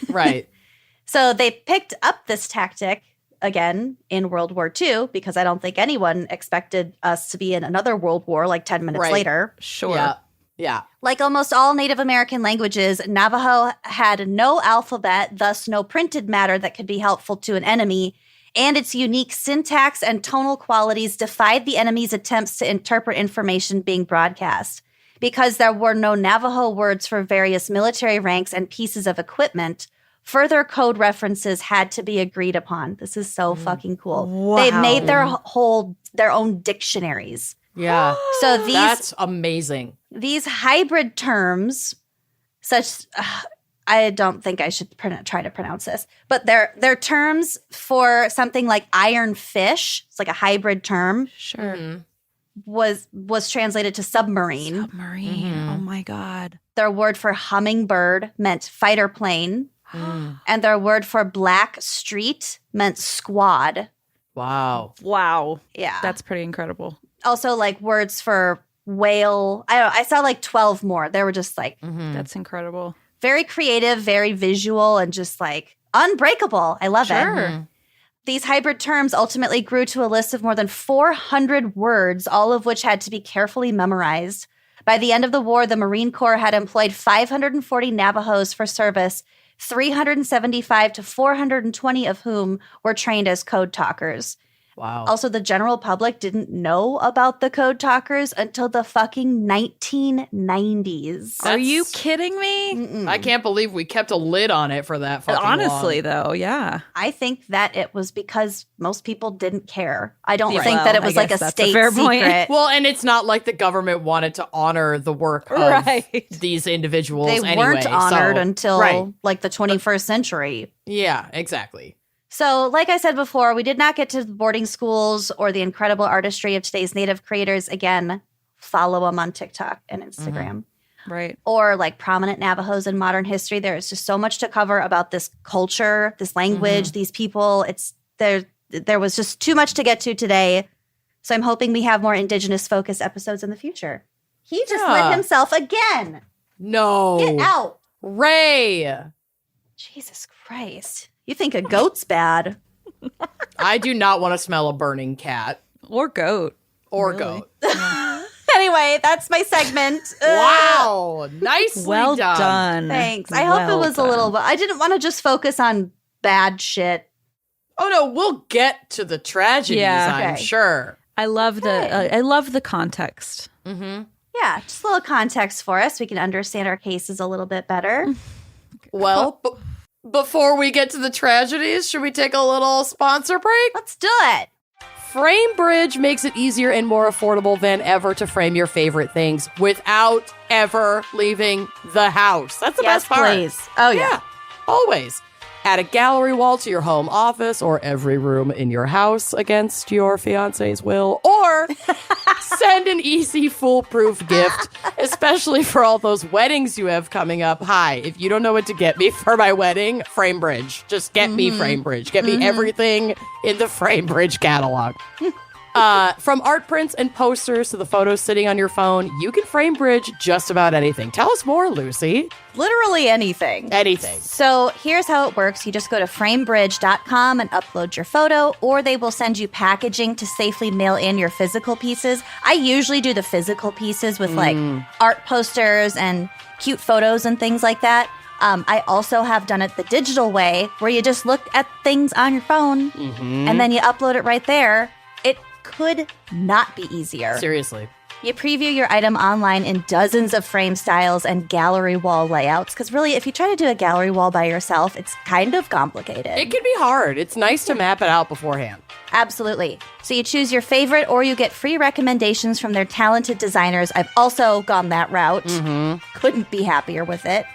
So they picked up this tactic again in World War II because I don't think anyone expected us to be in another world war like 10 minutes Right. later. Sure. Yeah. Like almost all Native American languages, Navajo had no alphabet, thus no printed matter that could be helpful to an enemy, and its unique syntax and tonal qualities defied the enemy's attempts to interpret information being broadcast. Because there were no Navajo words for various military ranks and pieces of equipment, further code references had to be agreed upon. This is so fucking cool. Wow. They made their own dictionaries. Yeah. So That's amazing. these hybrid terms, I don't think I should try to pronounce this, but they're terms for something like iron fish. It's like a hybrid term. Sure. Mhm. Was translated to submarine. Submarine. Oh my God. Their word for hummingbird meant fighter plane, Mm. and their word for black street meant squad. Wow. Wow. Yeah. That's pretty incredible. Also like words for whale. I saw like 12 more. They were just like Mhm. That's incredible. very creative, very visual, and just like unbreakable. I love it. Mhm. These hybrid terms ultimately grew to a list of more than 400 words, all of which had to be carefully memorized. By the end of the war, the Marine Corps had employed 540 Navajos for service, 375 to 420 of whom were trained as code talkers. Wow. Also, the general public didn't know about the code talkers until the fucking 1990s. Are you That's- kidding me? Mm-mm. I can't believe we kept a lid on it for that fucking Honestly, long. though, yeah. I think that it was because most people didn't care. I don't Yeah, think well, that it I was like guess a that's a state fair point. secret. Well, and it's not like the government wanted to honor the work of Right. these individuals They anyway. weren't honored so- until Right. like the 21st century. Yeah, exactly. So, like I said before, we did not get to the boarding schools or the incredible artistry of today's native creators. Again, follow them on TikTok and Instagram. Right. Or like prominent Navajos in modern history. There is just so much to cover about this culture, this language, these people. It's there was just too much to get to today. So I'm hoping we have more indigenous focused episodes in the future. He just Yeah. lit himself again. No. Get out. Ray. Jesus Christ. You think a goat's bad. I do not want to smell a burning cat Or goat. or Really? goat. Anyway, that's my segment. Wow. Nicely Well done. done. Thanks. I hope it Well was a little, I didn't want to just focus on bad shit. Oh no, we'll get to the tragedies, Yeah. I'm Okay. sure. I love the context. Mm-hmm. Yeah, just a little context for us. We can understand our cases a little bit better. Well, before we get to the tragedies, should we take a little sponsor break? Let's do it. FrameBridge makes it easier and more affordable than ever to frame your favorite things without ever leaving the house. That's the best part. Please. Oh, Yeah, always. Add a gallery wall to your home office or every room in your house against your fiance's will, or send an easy, foolproof gift, especially for all those weddings you have coming up. Hi, if you don't know what to get me for my wedding, FrameBridge. Just get me FrameBridge. Get me everything in the FrameBridge catalog. From art prints and posters to the photos sitting on your phone, you can frame bridge just about anything. Tell us more, Lucy. Literally anything. Anything. So here's how it works. You just go to framebridge.com and upload your photo, or they will send you packaging to safely mail in your physical pieces. I usually do the physical pieces with like art posters and cute photos and things like that. I also have done it the digital way, where you just look at things on your phone and then you upload it right there. It could not be easier. Seriously. You preview your item online in dozens of frame styles and gallery wall layouts, because really, if you try to do a gallery wall by yourself, it's kind of complicated. It can be hard. It's nice to map it out beforehand. Absolutely. So you choose your favorite, or you get free recommendations from their talented designers. I've also gone that route. Couldn't be happier with it.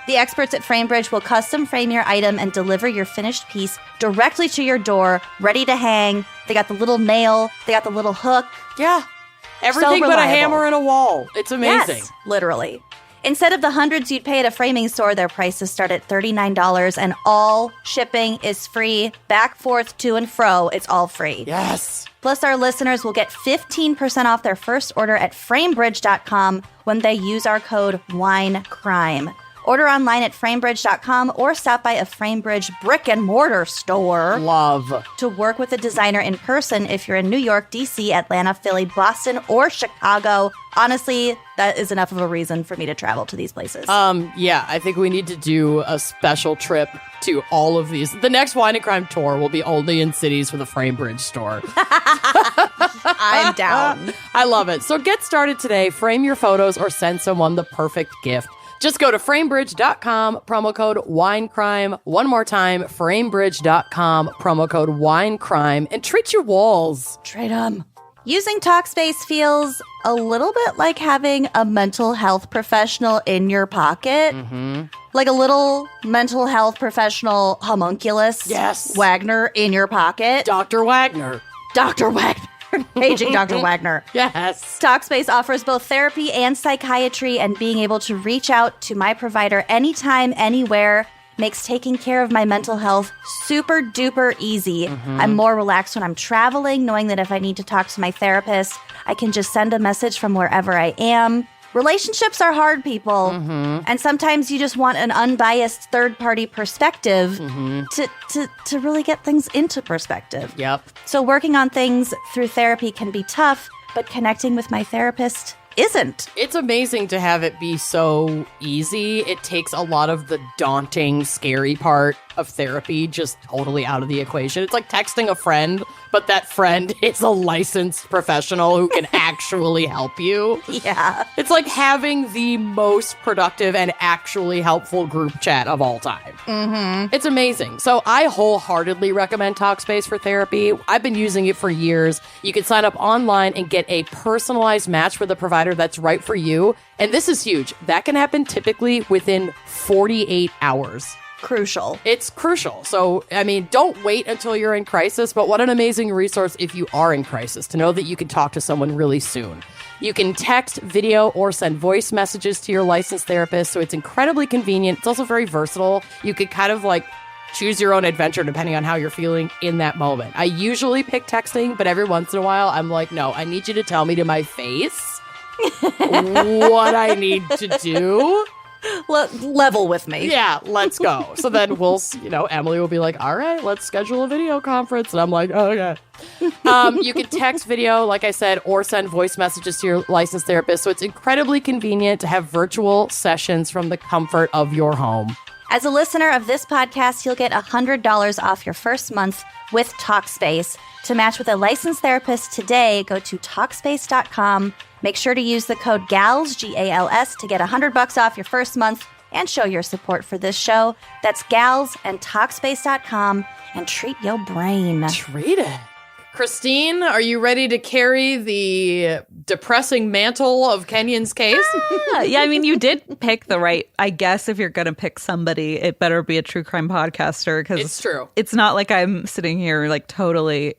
The experts at FrameBridge will custom frame your item and deliver your finished piece directly to your door, ready to hang. They got the little nail. They got the little hook. Yeah. Everything So but a reliable. hammer and a wall. It's amazing. Yes, literally. Instead of the hundreds you'd pay at a framing store, their prices start at $39, and all shipping is free. Back, forth, to, and fro, it's all free. Yes. Plus, our listeners will get 15% off their first order at framebridge.com when they use our code WINECRIME. Order online at framebridge.com or stop by a FrameBridge brick and mortar store Love. to work with a designer in person if you're in New York, DC, Atlanta, Philly, Boston, or Chicago. Honestly, that is enough of a reason for me to travel to these places. Yeah, I think we need to do a special trip to all of these. The next Wine and Crime tour will be only in cities with a FrameBridge store. I'm down. I love it. So get started today. Frame your photos or send someone the perfect gift. Just go to framebridge.com, promo code WINECRIME. One more time, framebridge.com, promo code WINECRIME, and treat your walls. Trade 'em. Using Talkspace feels a little bit like having a mental health professional in your pocket. Like a little mental health professional homunculus. Yes. Wagner in your pocket. Dr. Wagner. Dr. Wagner. Paging Dr. Wagner. Yes. Talkspace offers both therapy and psychiatry, and being able to reach out to my provider anytime, anywhere makes taking care of my mental health super duper easy. I'm more relaxed when I'm traveling, knowing that if I need to talk to my therapist, I can just send a message from wherever I am. Relationships are hard, people. And sometimes you just want an unbiased third-party perspective to really get things into perspective. Yep. So working on things through therapy can be tough, but connecting with my therapist isn't. It's amazing to have it be so easy. It takes a lot of the daunting, scary part of therapy just totally out of the equation. It's like texting a friend, but that friend is a licensed professional who can actually help you. Yeah. It's like having the most productive and actually helpful group chat of all time. It's amazing. So I wholeheartedly recommend Talkspace for therapy. I've been using it for years. You can sign up online and get a personalized match with a provider that's right for you. And this is huge. That can happen typically within 48 hours. Crucial. It's crucial. So, I mean, don't wait until you're in crisis, but what an amazing resource if you are in crisis to know that you can talk to someone really soon. You can text, video, or send voice messages to your licensed therapist, so it's incredibly convenient. It's also very versatile. You could kind of like choose your own adventure depending on how you're feeling in that moment. I usually pick texting, but every once in a while, I'm like, no, I need you to tell me to my face what I need to do. Level with me. Yeah, let's go. So then we'll, Emily will be like, all right, let's schedule a video conference. And I'm like, oh, okay. You can text, video, like I said, or send voice messages to your licensed therapist. So it's incredibly convenient to have virtual sessions from the comfort of your home. As a listener of this podcast, you'll get $100 off your first month with Talkspace. To match with a licensed therapist today, go to Talkspace.com. Make sure to use the code GALS, G-A-L-S, to get $100 off your first month and show your support for this show. That's GALS and Talkspace.com, and treat your brain. Treat it. Christine, are you ready to carry the depressing mantle of Kenyon's case? Yeah, I mean, you did pick the right. I guess if you're going to pick somebody, it better be a true crime podcaster, because It's true. It's not like I'm sitting here like totally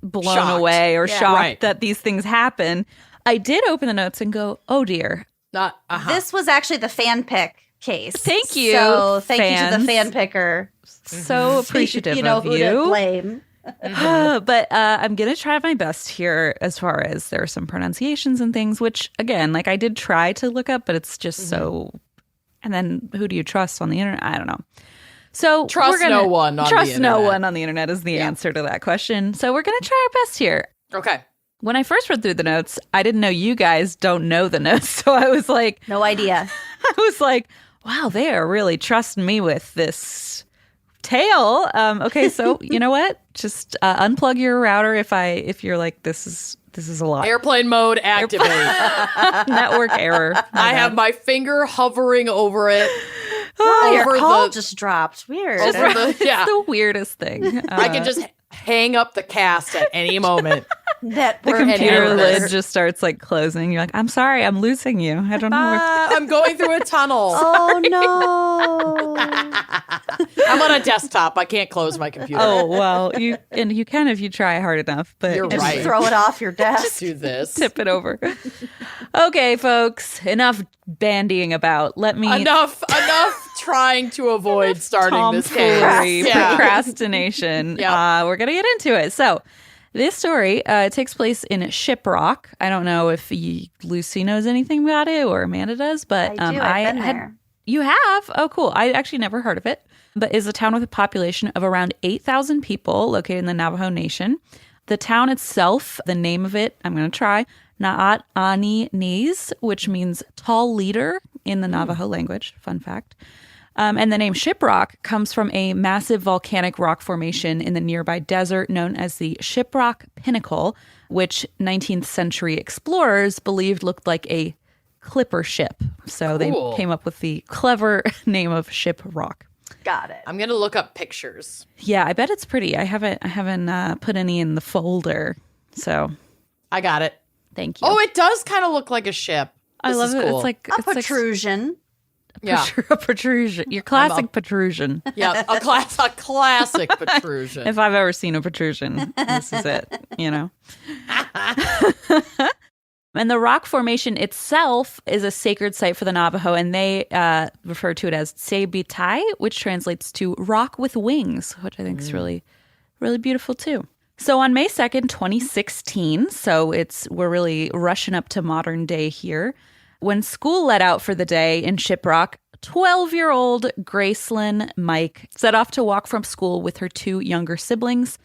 blown Shocked. away or shocked Right. that these things happen. I did open the notes and go, oh dear. Not, This was actually the fan pick case. Thank you, So thank you to the fans. fan picker. So appreciative You know of who to you. blame. But I'm going to try my best here as far as there are some pronunciations and things, which, again, like I did try to look up, but it's just so... And then who do you trust on the internet? I don't know. So Trust no one on the Trust no internet. one on the internet is the answer to that question. So we're going to try our best here. Okay. When I first read through the notes, I didn't know you guys don't know the notes. So I was like, No idea. wow, they are really trusting me with this tale. Okay, so you know what? Just unplug your router if you're like, this is a lot. Airplane mode activate. Network error. I have my finger hovering over it. Your call the- just dropped. Weird. Over the, yeah. the weirdest thing. I can just hang up the cast at any moment. The Network computer error. lid just starts like closing. You're like, I'm sorry, I'm losing you. I don't know. I'm going through a tunnel. Oh no. I'm on a desktop. I can't close my computer. Oh well, you can if you try hard enough. But You're it's right. Throw it off your desk. Do this. tip it over. Okay, folks, enough bandying about. Let me Enough trying to avoid starting this case. tomfoolery, Yeah. procrastination. Yeah. We're gonna get into it. So. This story takes place in Shiprock. I don't know if Lucy knows anything about it or Amanda does, but I do. I've been had. there. You have? Oh, cool. I actually never heard of it, but is a town with a population of around 8,000 people located in the Navajo Nation. The town itself, the name of it, I'm going to try, Naat Ani Niz, which means tall leader in the Navajo language. Fun fact. And the name Shiprock comes from a massive volcanic rock formation in the nearby desert known as the Shiprock Pinnacle, which 19th century explorers believed looked like a clipper ship. So Cool. they came up with the clever name of Shiprock. Got it. I'm going to look up pictures. Yeah, I bet it's pretty. I haven't put any in the folder. So I got it. thank you. Oh, it does kind of look like a ship. I This love is it. cool. It's like A it's like protrusion. Yeah. a protrusion. Your classic protrusion. Yeah, a classic protrusion. If I've ever seen a protrusion, this is it, you know? And the rock formation itself is a sacred site for the Navajo, and they refer to it as Tsebitai, which translates to rock with wings, which I think is really, really beautiful too. So on May 2nd, 2016, so we're really rushing up to modern day here, when school let out for the day in Shiprock, 12-year-old Gracelyn Mike set off to walk from school with her two younger siblings,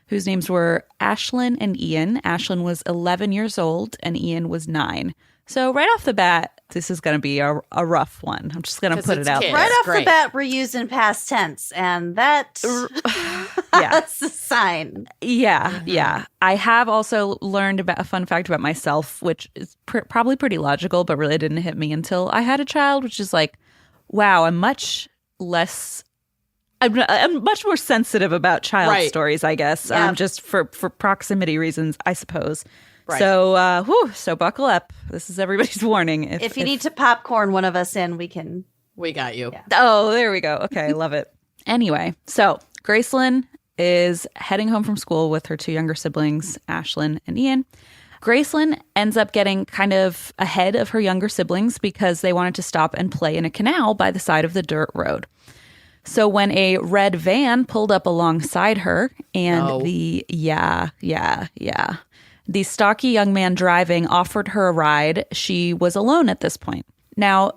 whose names were Ashlyn and Ian. Ashlyn was 11 years old and Ian was 9. So right off the bat, this is going to be a rough one. I'm just going to 'Cause put it's it out kids. there. Right off Great. the bat, we're using past tense, and that Yeah. that's a sign. Yeah, yeah. I have also learned about a fun fact about myself, which is probably pretty logical, but really didn't hit me until I had a child, which is like, wow, I'm much more sensitive about child Right. stories, I guess, Yeah. just for proximity reasons, I suppose. Right. So, so buckle up. This is everybody's warning. If you need to popcorn one of us in, we can. We got you. Oh, there we go. Okay, I love it. Anyway, so Gracelyn is heading home from school with her two younger siblings, Ashlyn and Ian. Gracelyn ends up getting kind of ahead of her younger siblings because they wanted to stop and play in a canal by the side of the dirt road. So when a red van pulled up alongside her and the stocky young man driving offered her a ride, she was alone at this point. Now,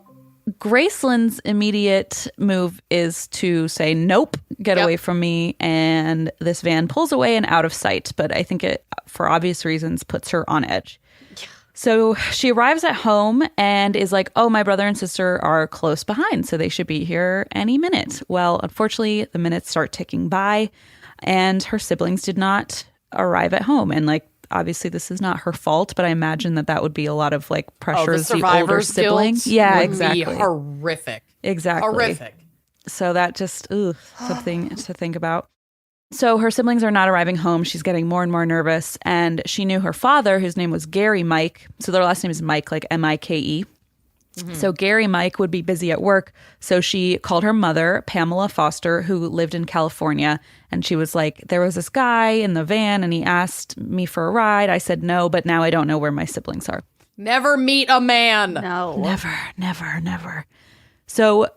Gracelyn's immediate move is to say, nope, get away from me. And this van pulls away and out of sight. But I think it, for obvious reasons, puts her on edge. So she arrives at home and is like, oh, my brother and sister are close behind, so they should be here any minute. Well, unfortunately, the minutes start ticking by and her siblings did not arrive at home. And like, obviously this is not her fault, but I imagine that would be a lot of like pressure as the older sibling. Yeah, would exactly. Be horrific. Exactly. Horrific. So that just, something to think about. So her siblings are not arriving home. She's getting more and more nervous. And she knew her father, whose name was Gary Mike. So their last name is Mike, like M-I-K-E. So Gary Mike would be busy at work. So she called her mother, Pamela Foster, who lived in California. And she was like, there was this guy in the van and he asked me for a ride. I said no, but now I don't know where my siblings are. Never meet a man. No. Never, never, never. So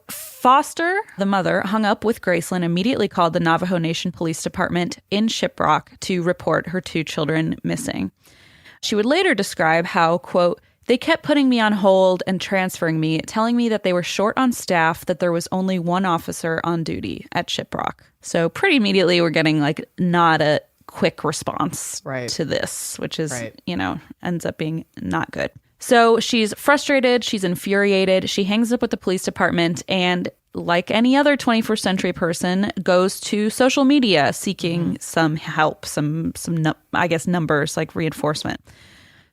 Foster, the mother, hung up with Graceland, immediately called the Navajo Nation Police Department in Shiprock to report her 2 children missing. She would later describe how, quote, they kept putting me on hold and transferring me, telling me that they were short on staff, that there was only 1 officer on duty at Shiprock. So pretty immediately we're getting like not a quick response to this, which is, ends up being not good. So she's frustrated, she's infuriated, she hangs up with the police department and, like any other 21st century person, goes to social media seeking some help, some numbers, like reinforcement.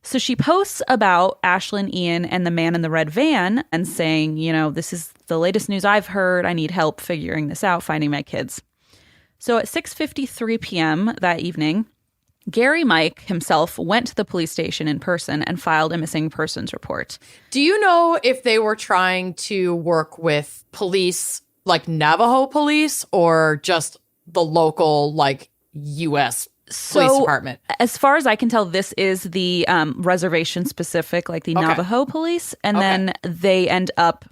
So she posts about Ashlyn, Ian, and the man in the red van and saying, this is the latest news I've heard. I need help figuring this out, finding my kids. So at 6:53 p.m. that evening, Gary Mike himself went to the police station in person and filed a missing persons report. Do you know if they were trying to work with police, like Navajo police, or just the local, like, U.S. police department? As far as I can tell, this is the reservation specific, like the Navajo police. And then they end up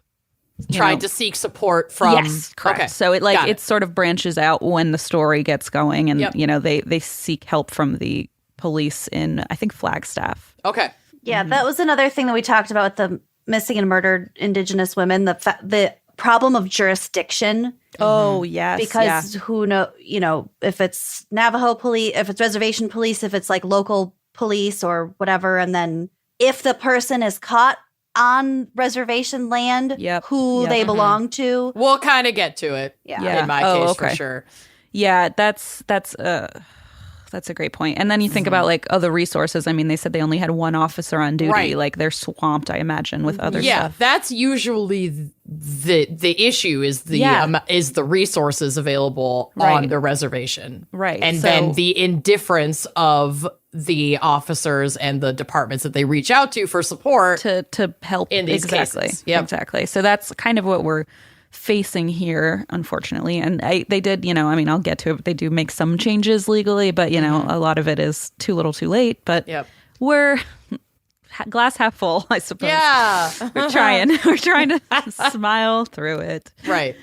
trying to seek support from. Yes, correct. Okay. So it sort of branches out when the story gets going, and they seek help from the police in, I think, Flagstaff. Okay. Yeah, that was another thing that we talked about with the missing and murdered Indigenous women, the problem of jurisdiction. Oh, yes. Because who know, if it's Navajo police, if it's reservation police, if it's like local police or whatever, and then if the person is caught on reservation land, who they belong to. We'll kind of get to it in my case for sure. Yeah, that's a great point. And then you think about like other resources. I mean, they said they only had 1 officer on duty. Right. Like they're swamped, I imagine, with other stuff. Yeah, that's usually the issue is the resources available on the reservation. Right. And then the indifference of the officers and the departments that they reach out to for support to help in these cases. Yep. Exactly. So that's kind of what we're facing here, unfortunately. And they did, I'll get to it. They do make some changes legally, but a lot of it is too little too late. But we're glass half full, I suppose. Yeah. We're trying to smile through it. Right.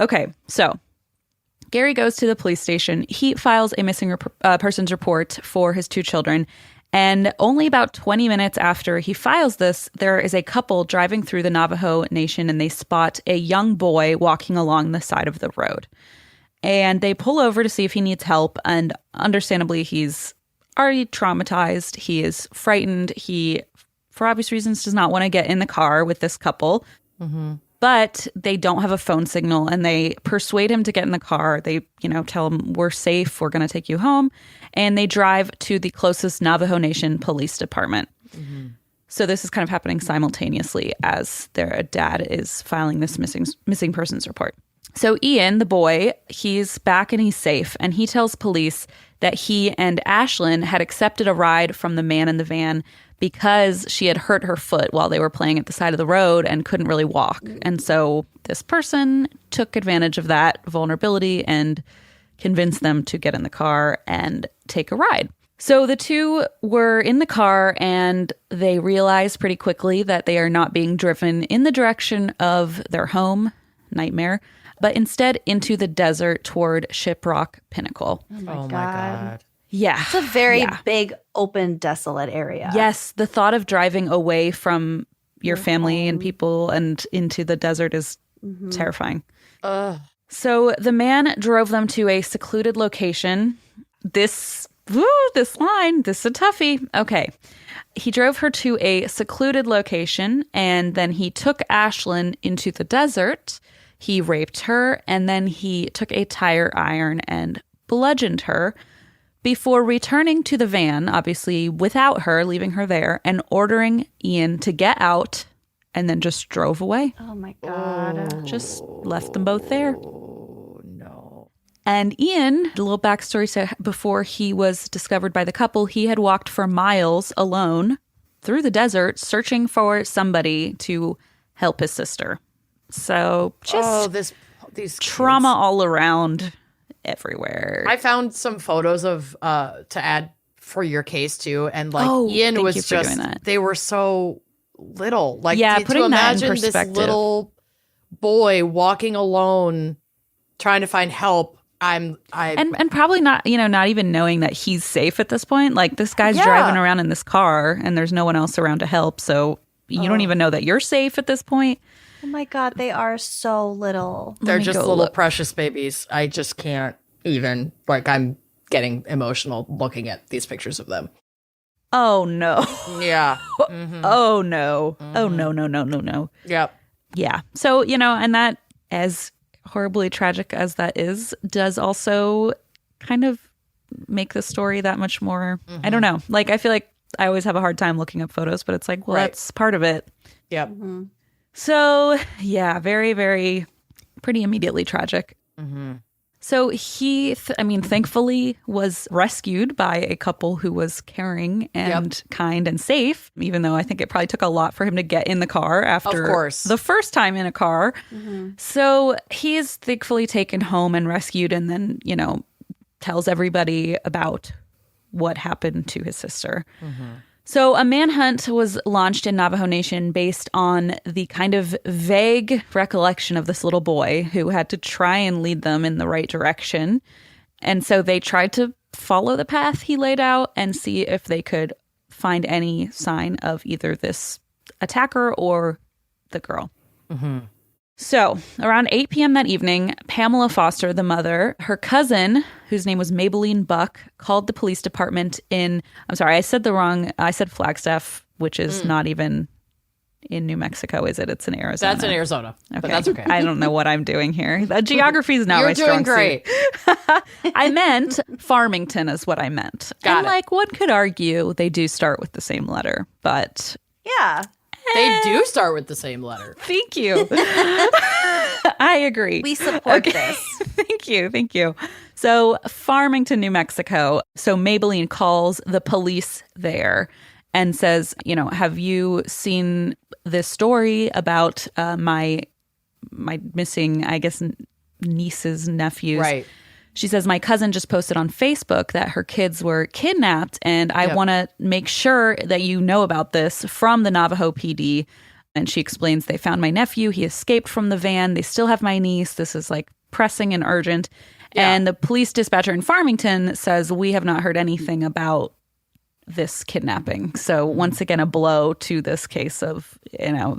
Okay. So Gary goes to the police station. He files a missing persons report for his 2 children. And only about 20 minutes after he files this, there is a couple driving through the Navajo Nation, and they spot a young boy walking along the side of the road. And they pull over to see if he needs help. And understandably, he's already traumatized. He is frightened. He, for obvious reasons, does not want to get in the car with this couple. Mm-hmm. But they don't have a phone signal, and they persuade him to get in the car. They, tell him, we're safe, we're going to take you home. And they drive to the closest Navajo Nation Police Department. Mm-hmm. So this is kind of happening simultaneously as their dad is filing this missing persons report. So Ian, the boy, he's back and he's safe. And he tells police that he and Ashlyn had accepted a ride from the man in the van because she had hurt her foot while they were playing at the side of the road and couldn't really walk. And so this person took advantage of that vulnerability and convinced them to get in the car and take a ride. So the 2 were in the car, and they realized pretty quickly that they are not being driven in the direction of their home, Nightmare, but instead into the desert toward Shiprock Pinnacle. Oh my God. Yeah. It's a very big, open, desolate area. Yes. The thought of driving away from your family and people and into the desert is terrifying. So the man drove them to a secluded location. This is a toughie. Okay. He drove her to a secluded location, and then he took Ashlyn into the desert. He raped her, and then he took a tire iron and bludgeoned her before returning to the van, obviously without her, leaving her there, and ordering Ian to get out, and then just drove away. Oh my God. Just left them both there. Oh, no. And Ian, a little backstory, so before he was discovered by the couple, he had walked for miles alone through the desert, searching for somebody to help his sister. So just these trauma all around. Everywhere. I found some photos of to add for your case too, and Ian was just they were so little. Like putting to imagine that in this little boy walking alone, trying to find help. And probably not, not even knowing that he's safe at this point. Like, this guy's driving around in this car and there's no one else around to help. So you don't even know that you're safe at this point. Oh my God, they are so little. They're just little precious babies. I just can't even, I'm getting emotional looking at these pictures of them. Oh, no. Yeah. Mm-hmm. Oh, no. Mm-hmm. Oh, no. Yep. Yeah. So, and that, as horribly tragic as that is, does also kind of make the story that much more, I don't know. Like, I feel like I always have a hard time looking up photos, but it's like, well, that's part of it. Yep. Mm-hmm. So, yeah, very, very, pretty immediately tragic. Mm-hmm. So he, thankfully was rescued by a couple who was caring and kind and safe, even though I think it probably took a lot for him to get in the car after the first time in a car. Mm-hmm. So he is thankfully taken home and rescued, and then, tells everybody about what happened to his sister. Mm-hmm. So a manhunt was launched in Navajo Nation based on the kind of vague recollection of this little boy who had to try and lead them in the right direction. And so they tried to follow the path he laid out and see if they could find any sign of either this attacker or the girl. Mm-hmm. So around 8 p.m. that evening, Pamela Foster, the mother, her cousin, whose name was Maybelline Buck, called the police department I said Flagstaff, which is not even in New Mexico, is it? It's in Arizona. That's in Arizona, okay. But that's okay. I don't know what I'm doing here. The geography is not my strong suit. You're doing great. I meant Farmington is what I meant. Got it. One could argue they do start with the same letter, but... Yeah. They do start with the same letter. Thank you. I agree. We support this. Thank you. So Farmington, New Mexico. So Maybelline calls the police there and says, have you seen this story about my missing, I guess, niece's nephews? Right. She says, my cousin just posted on Facebook that her kids were kidnapped, and I want to make sure that you know about this from the Navajo PD. And she explains, they found my nephew. He escaped from the van. They still have my niece. This is pressing and urgent. Yeah. And the police dispatcher in Farmington says, we have not heard anything about this kidnapping. So once again, a blow to this case of,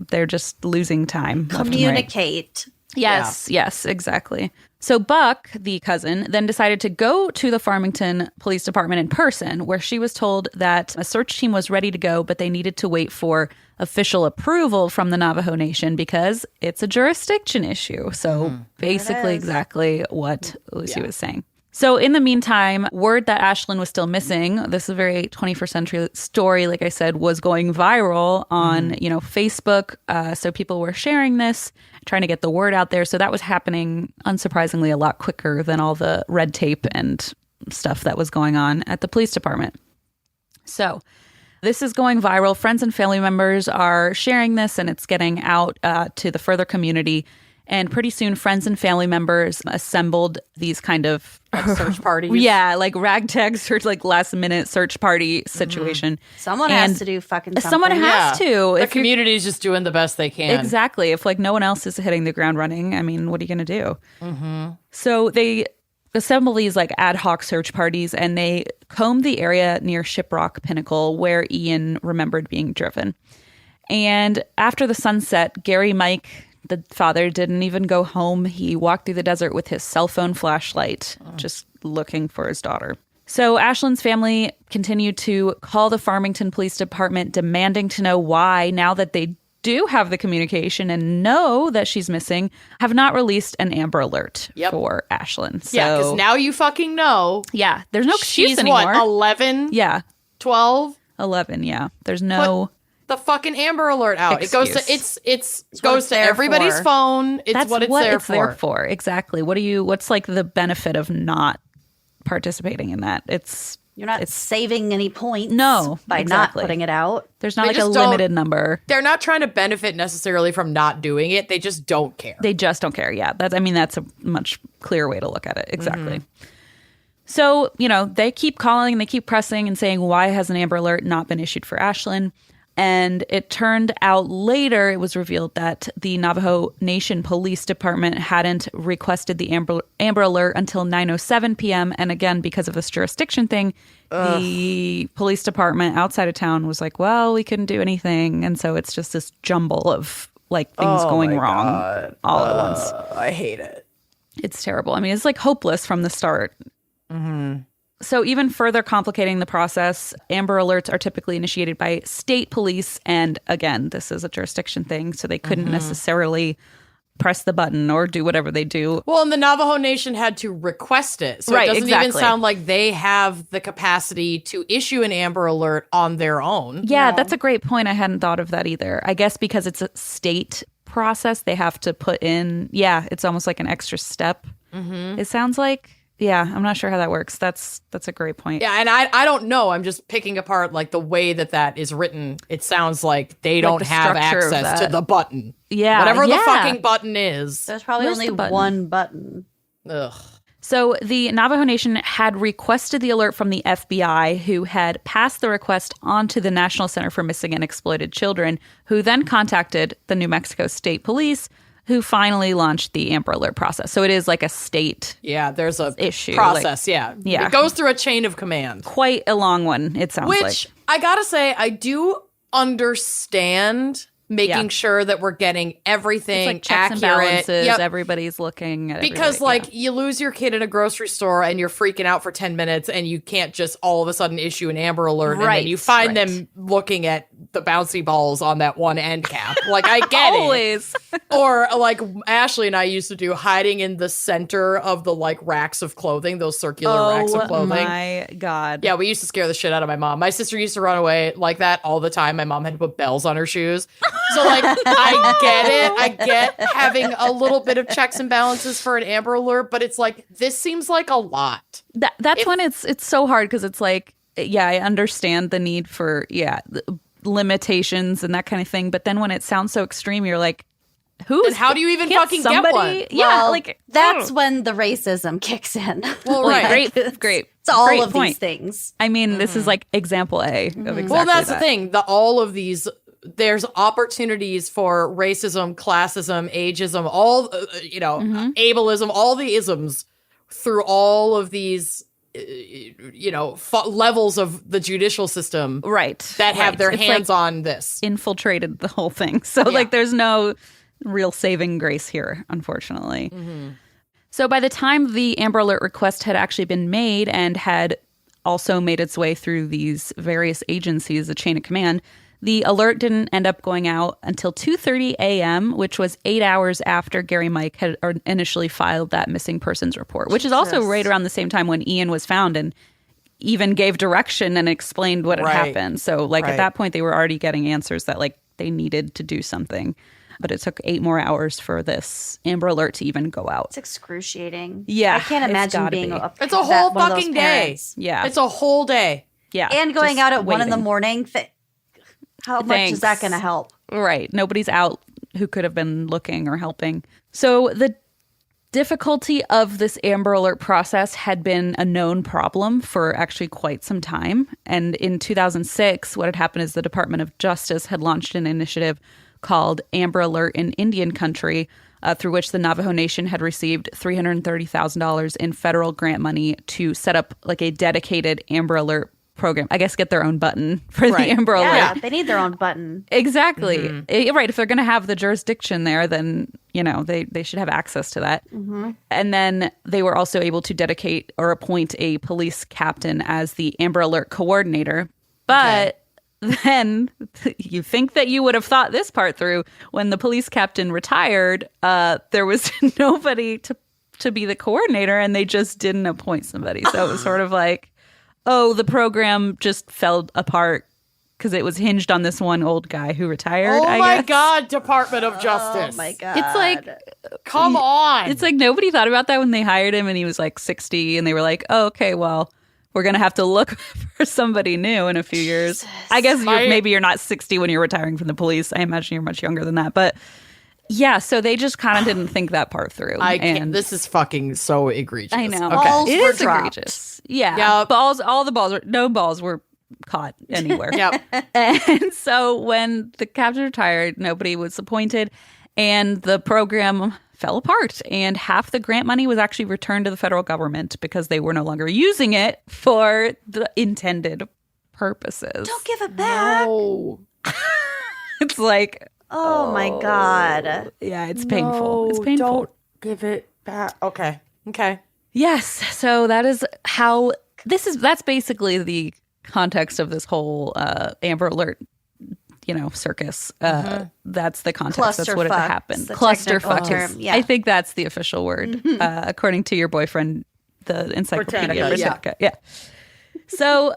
they're just losing time. Communicate. Yes, exactly. So Buck, the cousin, then decided to go to the Farmington Police Department in person, where she was told that a search team was ready to go, but they needed to wait for official approval from the Navajo Nation because it's a jurisdiction issue. So basically exactly what Lucy was saying. So in the meantime, word that Ashlyn was still missing, this is a very 21st century story, like I said, was going viral on, Facebook. So people were sharing this, trying to get the word out there. So that was happening, unsurprisingly, a lot quicker than all the red tape and stuff that was going on at the police department. So this is going viral. Friends and family members are sharing this, and it's getting out to the further community. And pretty soon, friends and family members assembled these kind of search parties. Yeah, ragtag search, last minute search party situation. Someone has to do fucking something. Someone has to. The community is just doing the best they can. Exactly. If no one else is hitting the ground running, what are you going to do? Mm-hmm. So they assemble these ad hoc search parties, and they combed the area near Shiprock Pinnacle where Ian remembered being driven. And after the sunset, Gary Mike, the father, didn't even go home. He walked through the desert with his cell phone flashlight, just looking for his daughter. So Ashlyn's family continued to call the Farmington Police Department, demanding to know why, now that they do have the communication and know that she's missing, have not released an Amber Alert for Ashlyn. So, yeah, because now you fucking know. Yeah, there's no excuse she's anymore. What, 11? Yeah. 12? 11, yeah. There's no... the fucking Amber Alert out. Excuse. It goes to everybody's phone. It's That's what it's there for. Exactly. What's the benefit of not participating in that? You're not saving any points by not putting it out. There's not a limited number. They're not trying to benefit necessarily from not doing it. They just don't care. They just don't care. Yeah. That's a much clearer way to look at it. Exactly. Mm-hmm. So, they keep calling and they keep pressing and saying, why has an Amber Alert not been issued for Ashlyn? And it turned out later, it was revealed that the Navajo Nation Police Department hadn't requested the Amber Alert until 9:07 p.m. And again, because of this jurisdiction thing, the police department outside of town was like, well, we couldn't do anything. And so it's just this jumble of like things going wrong all at once. I hate it. It's terrible. I mean, it's like hopeless from the start. So even further complicating the process, Amber Alerts are typically initiated by state police. And again, this is a jurisdiction thing, so they couldn't necessarily press the button or do whatever they do. Well, and the Navajo Nation had to request it. So Right, it doesn't exactly. even sound like they have the capacity to issue an Amber Alert on their own. Yeah, that's a great point. I hadn't thought of that either. I guess because it's a state process, they have to put in, it's almost like an extra step. It sounds like. Yeah, I'm not sure how that works. That's a great point. Yeah, and I don't know. I'm just picking apart like the way that is written. It sounds like they don't the have structure of access that. to the button. Yeah, Whatever the yeah. fucking button is. There's probably Where's only the button? one button. Ugh. So the Navajo Nation had requested the alert from the FBI, who had passed the request on to the National Center for Missing and Exploited Children, who then contacted the New Mexico State Police, who finally launched the Amber Alert process. So it is like a state Yeah, there's a issue, process. yeah. It goes through a chain of command. quite a long one, it sounds like. Which I gotta say, I do understand making sure that we're getting everything It's like checks and accurate. balances. Yep. Everybody's looking at Because everybody. you lose your kid in a grocery store and you're freaking out for 10 minutes and you can't just all of a sudden issue an Amber Alert and then Right, you find right. them looking at the bouncy balls on that one end cap. Like, I get it. Always. Or like Ashley and I used to do, hiding in the center of the like racks of clothing, those circular racks of Oh clothing. my God. Yeah, we used to scare the shit out of my mom. My sister used to run away like that all the time. My mom had to put bells on her shoes. So, like, I get it. I get having a little bit of checks and balances for an Amber Alert, but it's like, this seems like a lot. That's when it's so hard because it's like, I understand the need for, limitations and that kind of thing. But then when it sounds so extreme, you're like, And how do you even can't fucking somebody, get one? Yeah, Well, like that's when the racism kicks in. Well, right. great. It's all Great of point. these things. I mean, this is like example A of exactly Well, that's that. the thing. All of these, there's opportunities for racism, classism, ageism, all, ableism, all the isms through all of these, levels of the judicial system. Right. That have their It's hands like on this. infiltrated the whole thing. So like there's no real saving grace here, unfortunately. So by the time the Amber Alert request had actually been made and had also made its way through these various agencies, the chain of command, the alert didn't end up going out until 2:30 a.m., which was 8 hours after Gary Mike had initially filed that missing persons report, which is also right around the same time when Ian was found and even gave direction and explained what had happened. So like at that point, they were already getting answers that like they needed to do something. But it took 8 more hours for this Amber Alert to even go out. It's excruciating. Yeah, I can't it's imagine gotta being be. It's a whole one of those fucking day. parents. Yeah. It's a whole day. Yeah. And going just out at 1 in the waiting. morning. How much is that going to help? Right. Nobody's out who could have been looking or helping. So the difficulty of this Amber Alert process had been a known problem for actually quite some time. And in 2006, what had happened is the Department of Justice had launched an initiative called Amber Alert in Indian Country, through which the Navajo Nation had received $330,000 in federal grant money to set up like a dedicated Amber Alert program. I guess get their own button for the Amber Alert. Yeah, they need their own button. Exactly. Right. If they're going to have the jurisdiction there, then, they should have access to that. And then they were also able to dedicate or appoint a police captain as the Amber Alert coordinator. But then you think that you would have thought this part through. When the police captain retired, there was nobody to be the coordinator, and they just didn't appoint somebody. So it was sort of like, the program just fell apart because it was hinged on this one old guy who retired. Oh I my guess. God, Department of Justice. Oh my God. It's like Come on. it's like nobody thought about that when they hired him, and he was like 60, and they were like, "Oh, okay, well, we're gonna have to look for somebody new in a few years." I guess maybe you're not 60 when you're retiring from the police. I imagine you're much younger than that, but. Yeah, so they just kind of didn't think that part through. I can't. This is fucking so egregious. I know. Okay. Balls It were is dropped. egregious. Yeah. Yeah. No balls were caught anywhere. Yep. And so when the captain retired, nobody was appointed, and the program fell apart. And half the grant money was actually returned to the federal government because they were no longer using it for the intended purposes. Don't give it back. Oh. It's like, Oh my God. yeah, it's painful. It's painful. Don't give it back. Okay. Yes. So that is how that's basically the context of this whole Amber Alert, circus. That's the context. That's what Clusterfuck. happened. The Clusterfuck. technical term, yeah. I think that's the official word, according to your boyfriend, the Encyclopedia Britannica, Britannica. Yeah. So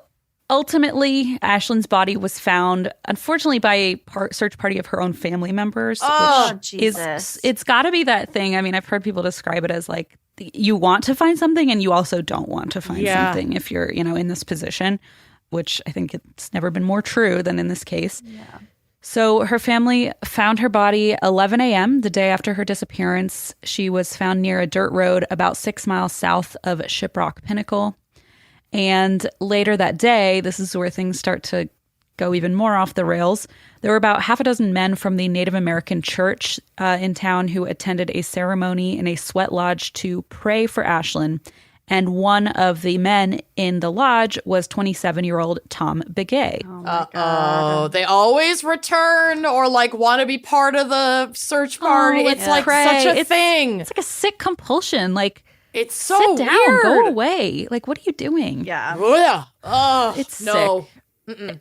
ultimately, Ashlyn's body was found, unfortunately, by a search party of her own family members. Oh, which Jesus. It's got to be that thing. I mean, I've heard people describe it as like you want to find something and you also don't want to find something if you're, in this position, which I think it's never been more true than in this case. Yeah. So her family found her body 11 a.m. the day after her disappearance. She was found near a dirt road about 6 miles south of Shiprock Pinnacle. And later that day, this is where things start to go even more off the rails. There were about half a dozen men from the Native American church in town who attended a ceremony in a sweat lodge to pray for Ashlyn. And one of the men in the lodge was 27-year-old Tom Begay. Oh my God. They always return or want to be part of the search party. It's such a thing. It's like a sick compulsion. It's so sit down, weird. go away. What are you doing? Yeah. Yeah. Oh, It's no. sick.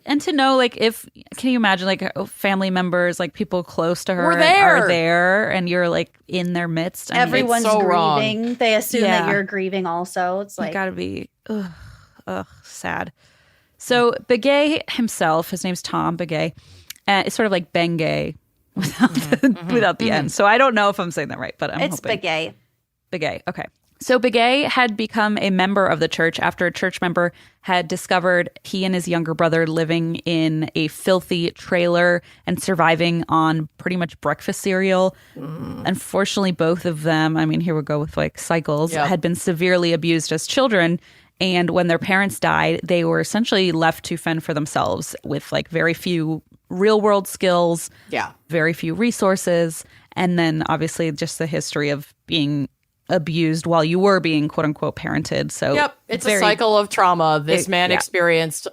And to know, can you imagine, family members, people close to her We're there. are there, and you're, in their midst. I mean, Everyone's so wrong. grieving. They assume Yeah. that you're grieving also. It's it's gotta be, sad. So Begay himself, his name's Tom Begay, it's sort of like Bengay without the end. So I don't know if I'm saying that right, but I'm it's hoping. Begay. Begay, okay. So Begay had become a member of the church after a church member had discovered he and his younger brother living in a filthy trailer and surviving on pretty much breakfast cereal. Unfortunately, both of them, here we go with cycles, had been severely abused as children. And when their parents died, they were essentially left to fend for themselves with very few real world skills, very few resources, and then obviously just the history of being abused while you were being quote unquote parented. So it's a cycle of trauma. This man experienced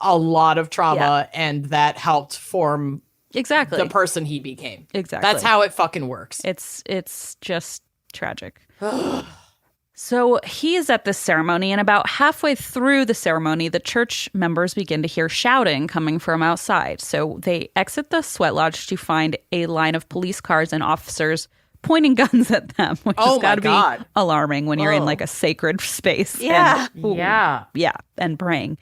a lot of trauma, and that helped form exactly the person he became. Exactly. That's how it fucking works. It's just tragic. So he is at this ceremony, and about halfway through the ceremony, the church members begin to hear shouting coming from outside. So they exit the sweat lodge to find a line of police cars and officers pointing guns at them, which has got to be alarming when you're in a sacred space. Yeah. And praying.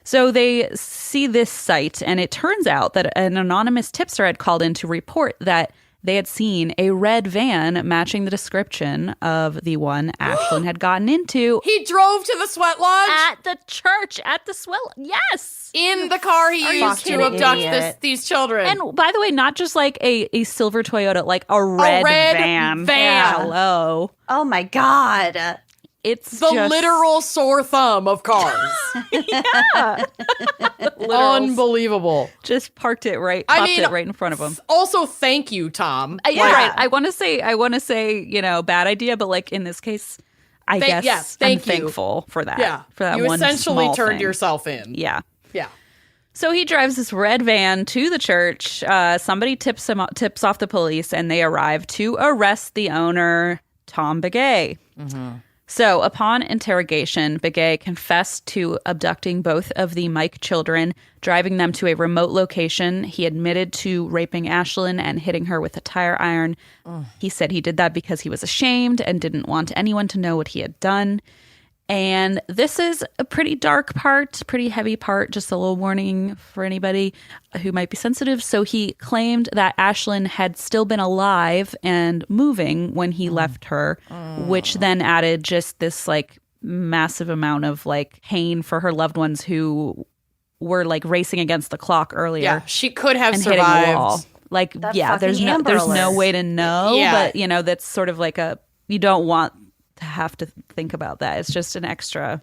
So they see this sight, and it turns out that an anonymous tipster had called in to report that they had seen a red van matching the description of the one Ashlyn had gotten into. He drove to the sweat lodge? At the church, at the sweat lodge. Yes! In the car he used to abduct these children. And by the way, not just a silver Toyota, a red van. van. Hello. Oh my God. It's the just literal sore thumb of cars. Unbelievable. Just parked it right in front of him. Also, thank you, Tom. Right. I want to say, bad idea, but in this case, I guess I'm thankful for that. Yeah. For that you one essentially small turned thing. yourself in. Yeah. Yeah. So he drives this red van to the church. Somebody tips off the police, and they arrive to arrest the owner, Tom Begay. Mm-hmm. So upon interrogation, Begay confessed to abducting both of the Mike children, driving them to a remote location. He admitted to raping Ashlyn and hitting her with a tire iron. He said he did that because he was ashamed and didn't want anyone to know what he had done. And this is a pretty dark part, pretty heavy part, just a little warning for anybody who might be sensitive. So he claimed that Ashlyn had still been alive and moving when he left her, which then added just this massive amount of pain for her loved ones who were racing against the clock earlier. Yeah, she could have and survived. Hitting a wall. There's no way to know, but that's sort of you don't want to have to think about that. It's just an extra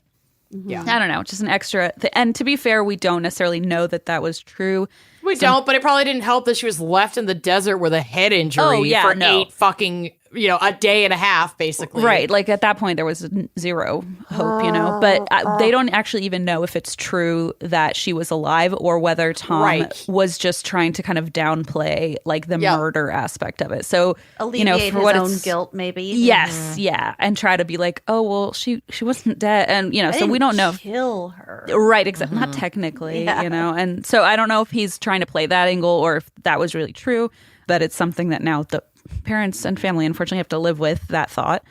Yeah. I don't know, just an extra. And to be fair, we don't necessarily know that was true. We don't, but it probably didn't help that she was left in the desert with a head injury for 8 fucking, a day and a half, basically. Right. Like at that point, there was zero hope, But they don't actually even know if it's true that she was alive or whether Tom was just trying to kind of downplay like the murder aspect of it. So, alleviate for his what own guilt, maybe. Yes. Yeah. And try to be like, oh, well, she wasn't dead. And, so we don't know. Kill her. Right. Exactly. Not technically, And so I don't know if he's trying to play that angle or if that was really true, but it's something that now the parents and family unfortunately have to live with, that thought.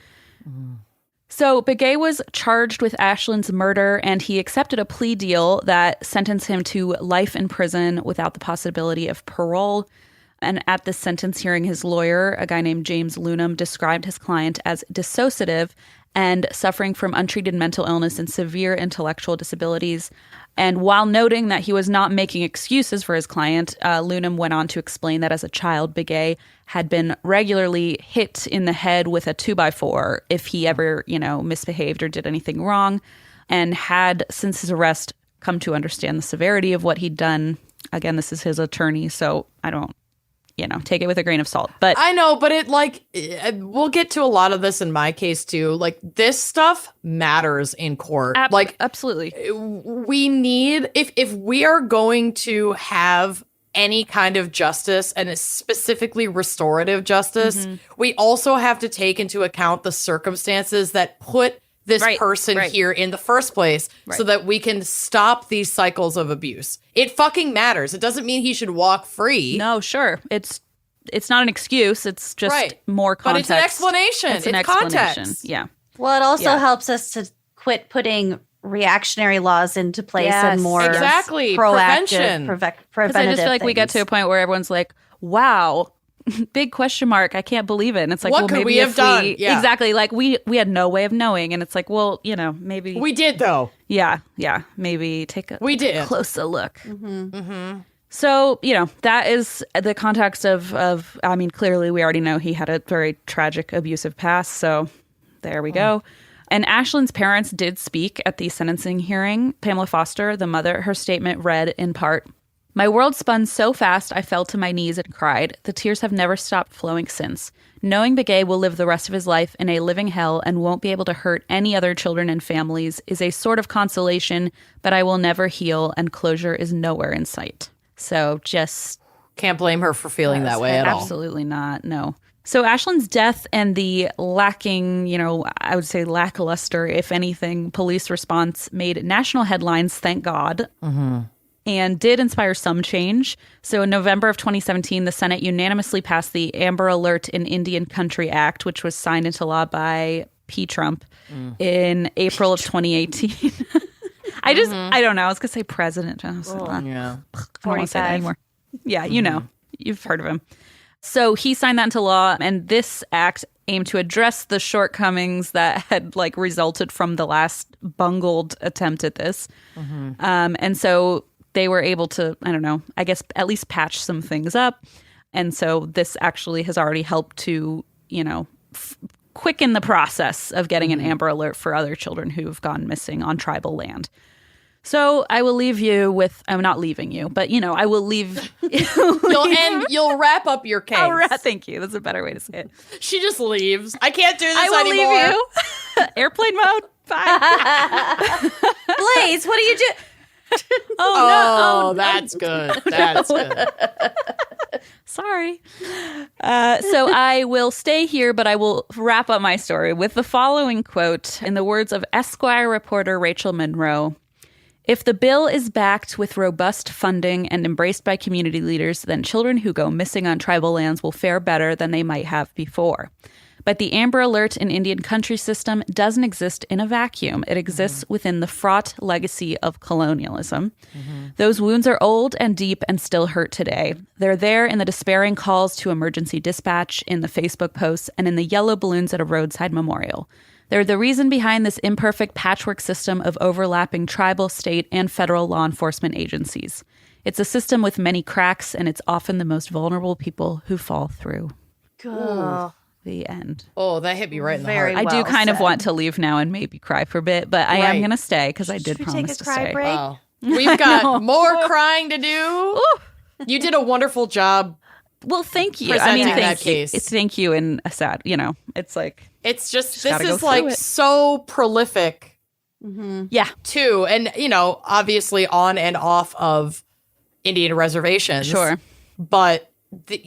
So Begay was charged with Ashlyn's murder, and he accepted a plea deal that sentenced him to life in prison without the possibility of parole. And at the sentence hearing, his lawyer, a guy named James Lunam, described his client as dissociative and suffering from untreated mental illness and severe intellectual disabilities. And while noting that he was not making excuses for his client, Lunam went on to explain that as a child, Begay had been regularly hit in the head with a 2x4 if he ever, misbehaved or did anything wrong, and had, since his arrest, come to understand the severity of what he'd done. Again, this is his attorney, so I don't, take it with a grain of salt. But I know, but we'll get to a lot of this in my case too. Like, this stuff matters in court. Absolutely. We need, if we are going to have any kind of justice, and specifically restorative justice, we also have to take into account the circumstances that put this person here in the first place so that we can stop these cycles of abuse. It fucking matters. It doesn't mean he should walk free. No, sure. It's not an excuse. It's just more context. But it's an explanation. It's an explanation. Context. Yeah. Well, it also helps us to quit putting reactionary laws into place and more proactive, prevention. Because I just feel like we get to a point where everyone's like, wow, big question mark. I can't believe it. And it's like, what could we have done? Yeah. Exactly. Like we had no way of knowing. And it's like, well, maybe. We did, though. Yeah. Yeah. Maybe take a closer look. So, that is the context of, I mean, clearly we already know he had a very tragic abusive past. So there we go. And Ashlyn's parents did speak at the sentencing hearing. Pamela Foster, the mother, her statement read in part, "My world spun so fast I fell to my knees and cried. The tears have never stopped flowing since. Knowing Begay will live the rest of his life in a living hell and won't be able to hurt any other children and families is a sort of consolation, but I will never heal and closure is nowhere in sight." So just... Can't blame her for feeling that way at all. Absolutely not, no. So Ashlyn's death and the lacking, I would say lackluster, if anything, police response made national headlines, thank God, and did inspire some change. So in November of 2017, the Senate unanimously passed the Amber Alert in Indian Country Act, which was signed into law by P. Trump in April of 2018. I don't know. I was going to say president. I don't want to say that anymore. Yeah, you've heard of him. So he signed that into law, and this act aimed to address the shortcomings that had resulted from the last bungled attempt at this. And so they were able to, I guess at least patch some things up. And so this actually has already helped to, quicken the process of getting an Amber Alert for other children who've gone missing on tribal land. So I will leave you with, I'm not leaving you, but I will leave. You'll wrap up your case. Thank you. That's a better way to say it. She just leaves. I can't do this anymore. I will leave you. Airplane mode. Bye. Blaze, what do you do? Oh, that's good. That's good. Sorry. So I will stay here, but I will wrap up my story with the following quote in the words of Esquire reporter Rachel Monroe. "If the bill is backed with robust funding and embraced by community leaders, then children who go missing on tribal lands will fare better than they might have before. But the Amber Alert in Indian Country system doesn't exist in a vacuum. It exists within the fraught legacy of colonialism. Those wounds are old and deep and still hurt today. They're there in the despairing calls to emergency dispatch, in the Facebook posts, and in the yellow balloons at a roadside memorial. They're the reason behind this imperfect patchwork system of overlapping tribal, state, and federal law enforcement agencies. It's a system with many cracks, and it's often the most vulnerable people who fall through." The end. Oh, that hit me right in the Very heart. I do well kind of said. want to leave now and maybe cry for a bit, but I am Right. going to stay because I did Should we promise take a to cry stay. break? Wow. We've got more crying to do. You did a wonderful job. Well, thank you. I mean, Presenting that thank you. case. It's thank you and a sad, it's like, It's just Just this gotta go is through like it. so prolific yeah, too. And, obviously on and off of Indian reservations. sure. But the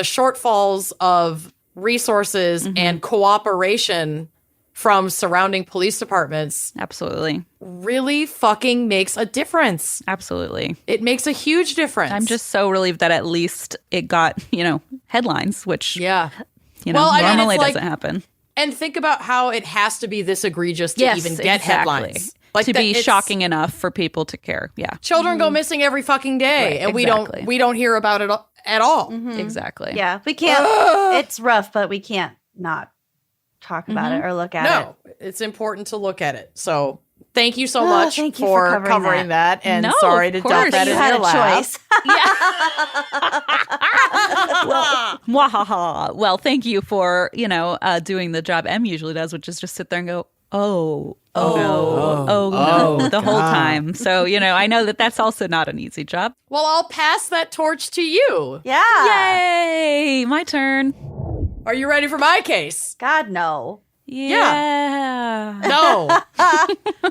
shortfalls of resources Mm-hmm. and cooperation from surrounding police departments Absolutely. really fucking makes a difference. Absolutely. It makes a huge difference. I'm just so relieved that at least it got, headlines, which, yeah. you Well, I mean, normally it's like- doesn't happen. And think about how it has to be this egregious to Yes, even get exactly. headlines. To be it's- shocking enough for people to care. Yeah, Children go missing every fucking day, Right, and exactly. we don't hear about it at all. exactly. Yeah, we can't. It's rough, but we can't not talk about it or look at it. No, it's important to look at it. So thank you so much thank you for for covering that. And No, sorry of to course. dump that You in had your a lap. choice. Mwahaha. Well, thank you for, doing the job M usually does, which is just sit there and go, no, the whole time. So, I know that that's also not an easy job. Well, I'll pass that torch to you. Yeah. Yay! My turn. Are you ready for my case? God, no. Yeah. No,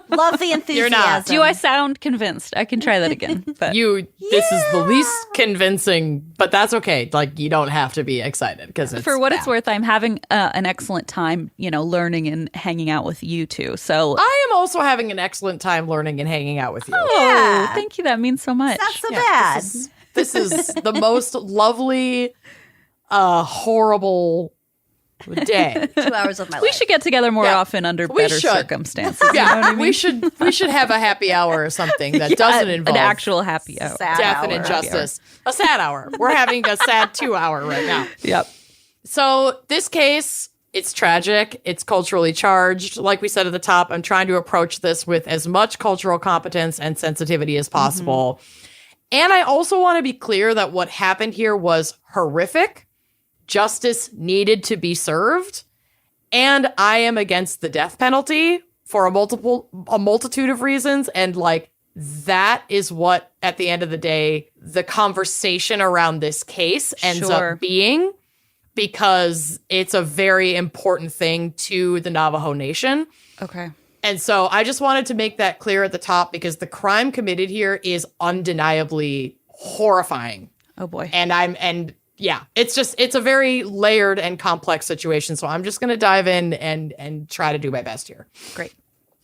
Love the enthusiasm. You're not. Do I sound convinced? I can try that again. But This is the least convincing, but that's okay. Like, you don't have to be excited because it's for what it's bad. worth, I'm having an excellent time, learning and hanging out with you two. So, I am also having an excellent time learning and hanging out with you. oh, thank you. That means so much. Not so bad. This is the most lovely, horrible day. 2 hours of my We life. should get together more Yeah, often under we better should. circumstances. Yeah, we should have a happy hour or something that doesn't involve an actual happy hour. Sad death hour. and injustice. A sad hour. We're having a sad 2 hour right now. Yep. So this case, it's tragic. It's culturally charged. Like we said at the top, I'm trying to approach this with as much cultural competence and sensitivity as possible. And I also want to be clear that what happened here was horrific. Justice needed to be served. And I am against the death penalty for a multitude of reasons. And that is what, at the end of the day, the conversation around this case ends Sure. up being, because it's a very important thing to the Navajo Nation. Okay. And so I just wanted to make that clear at the top, because the crime committed here is undeniably horrifying. Oh boy. And yeah, it's a very layered and complex situation. So I'm just going to dive in and try to do my best here. Great.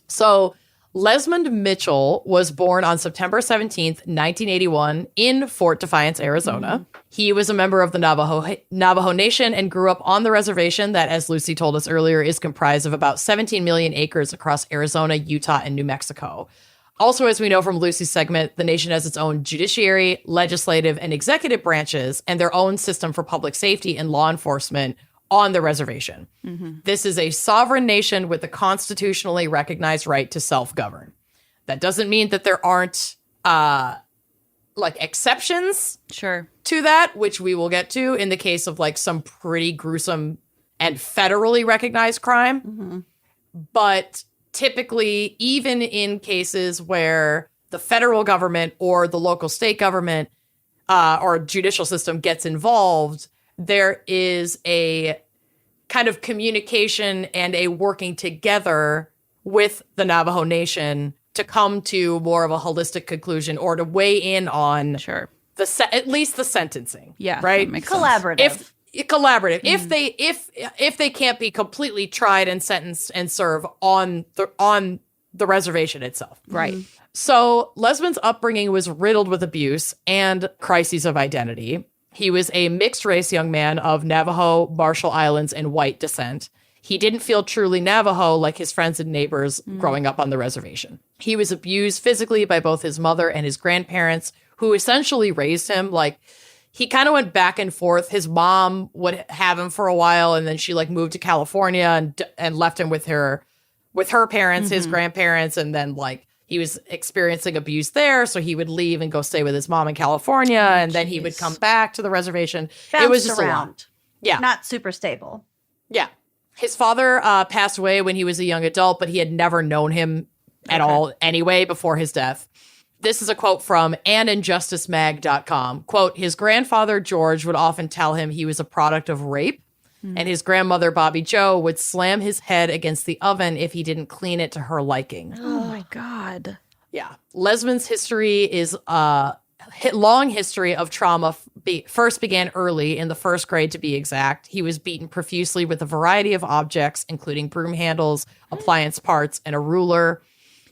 So Lesmond Mitchell was born on September 17th, 1981 in Fort Defiance, Arizona. He was a member of the Navajo Nation and grew up on the reservation that, as Lucy told us earlier, is comprised of about 17 million acres across Arizona, Utah, and New Mexico. Also, as we know from Lucy's segment, the nation has its own judiciary, legislative, and executive branches, and their own system for public safety and law enforcement on the reservation. This is a sovereign nation with a constitutionally recognized right to self-govern. That doesn't mean that there aren't exceptions Sure. to that, which we will get to in the case of some pretty gruesome and federally recognized crime. But typically, even in cases where the federal government or the local state government or judicial system gets involved, there is a kind of communication and a working together with the Navajo Nation to come to more of a holistic conclusion or to weigh in on Sure. at least the sentencing. Yeah. Right. that makes sense. Collaborative. Collaborative. If they can't be completely tried and sentenced and serve on the reservation itself. Right. So Lesmond's upbringing was riddled with abuse and crises of identity. He was a mixed race young man of Navajo, Marshall Islands, and white descent. He didn't feel truly Navajo like his friends and neighbors growing up on the reservation. He was abused physically by both his mother and his grandparents, who essentially raised him. He kind of went back and forth. His mom would have him for a while, and then she moved to California and left him with her parents, his grandparents, and then he was experiencing abuse there, so he would leave and go stay with his mom in California, and then he would come back to the reservation. It was just around. a lot. Yeah. Not super stable. Yeah. His father passed away when he was a young adult, but he had never known him at all anyway before his death. This is a quote from AnInjusticeMag.com. Quote, his grandfather, George, would often tell him he was a product of rape, and his grandmother, Bobby Joe, would slam his head against the oven if he didn't clean it to her liking. Oh, my God. Yeah. Lesman's history is long history of trauma first began early in the first grade, to be exact. He was beaten profusely with a variety of objects, including broom handles, appliance parts, and a ruler.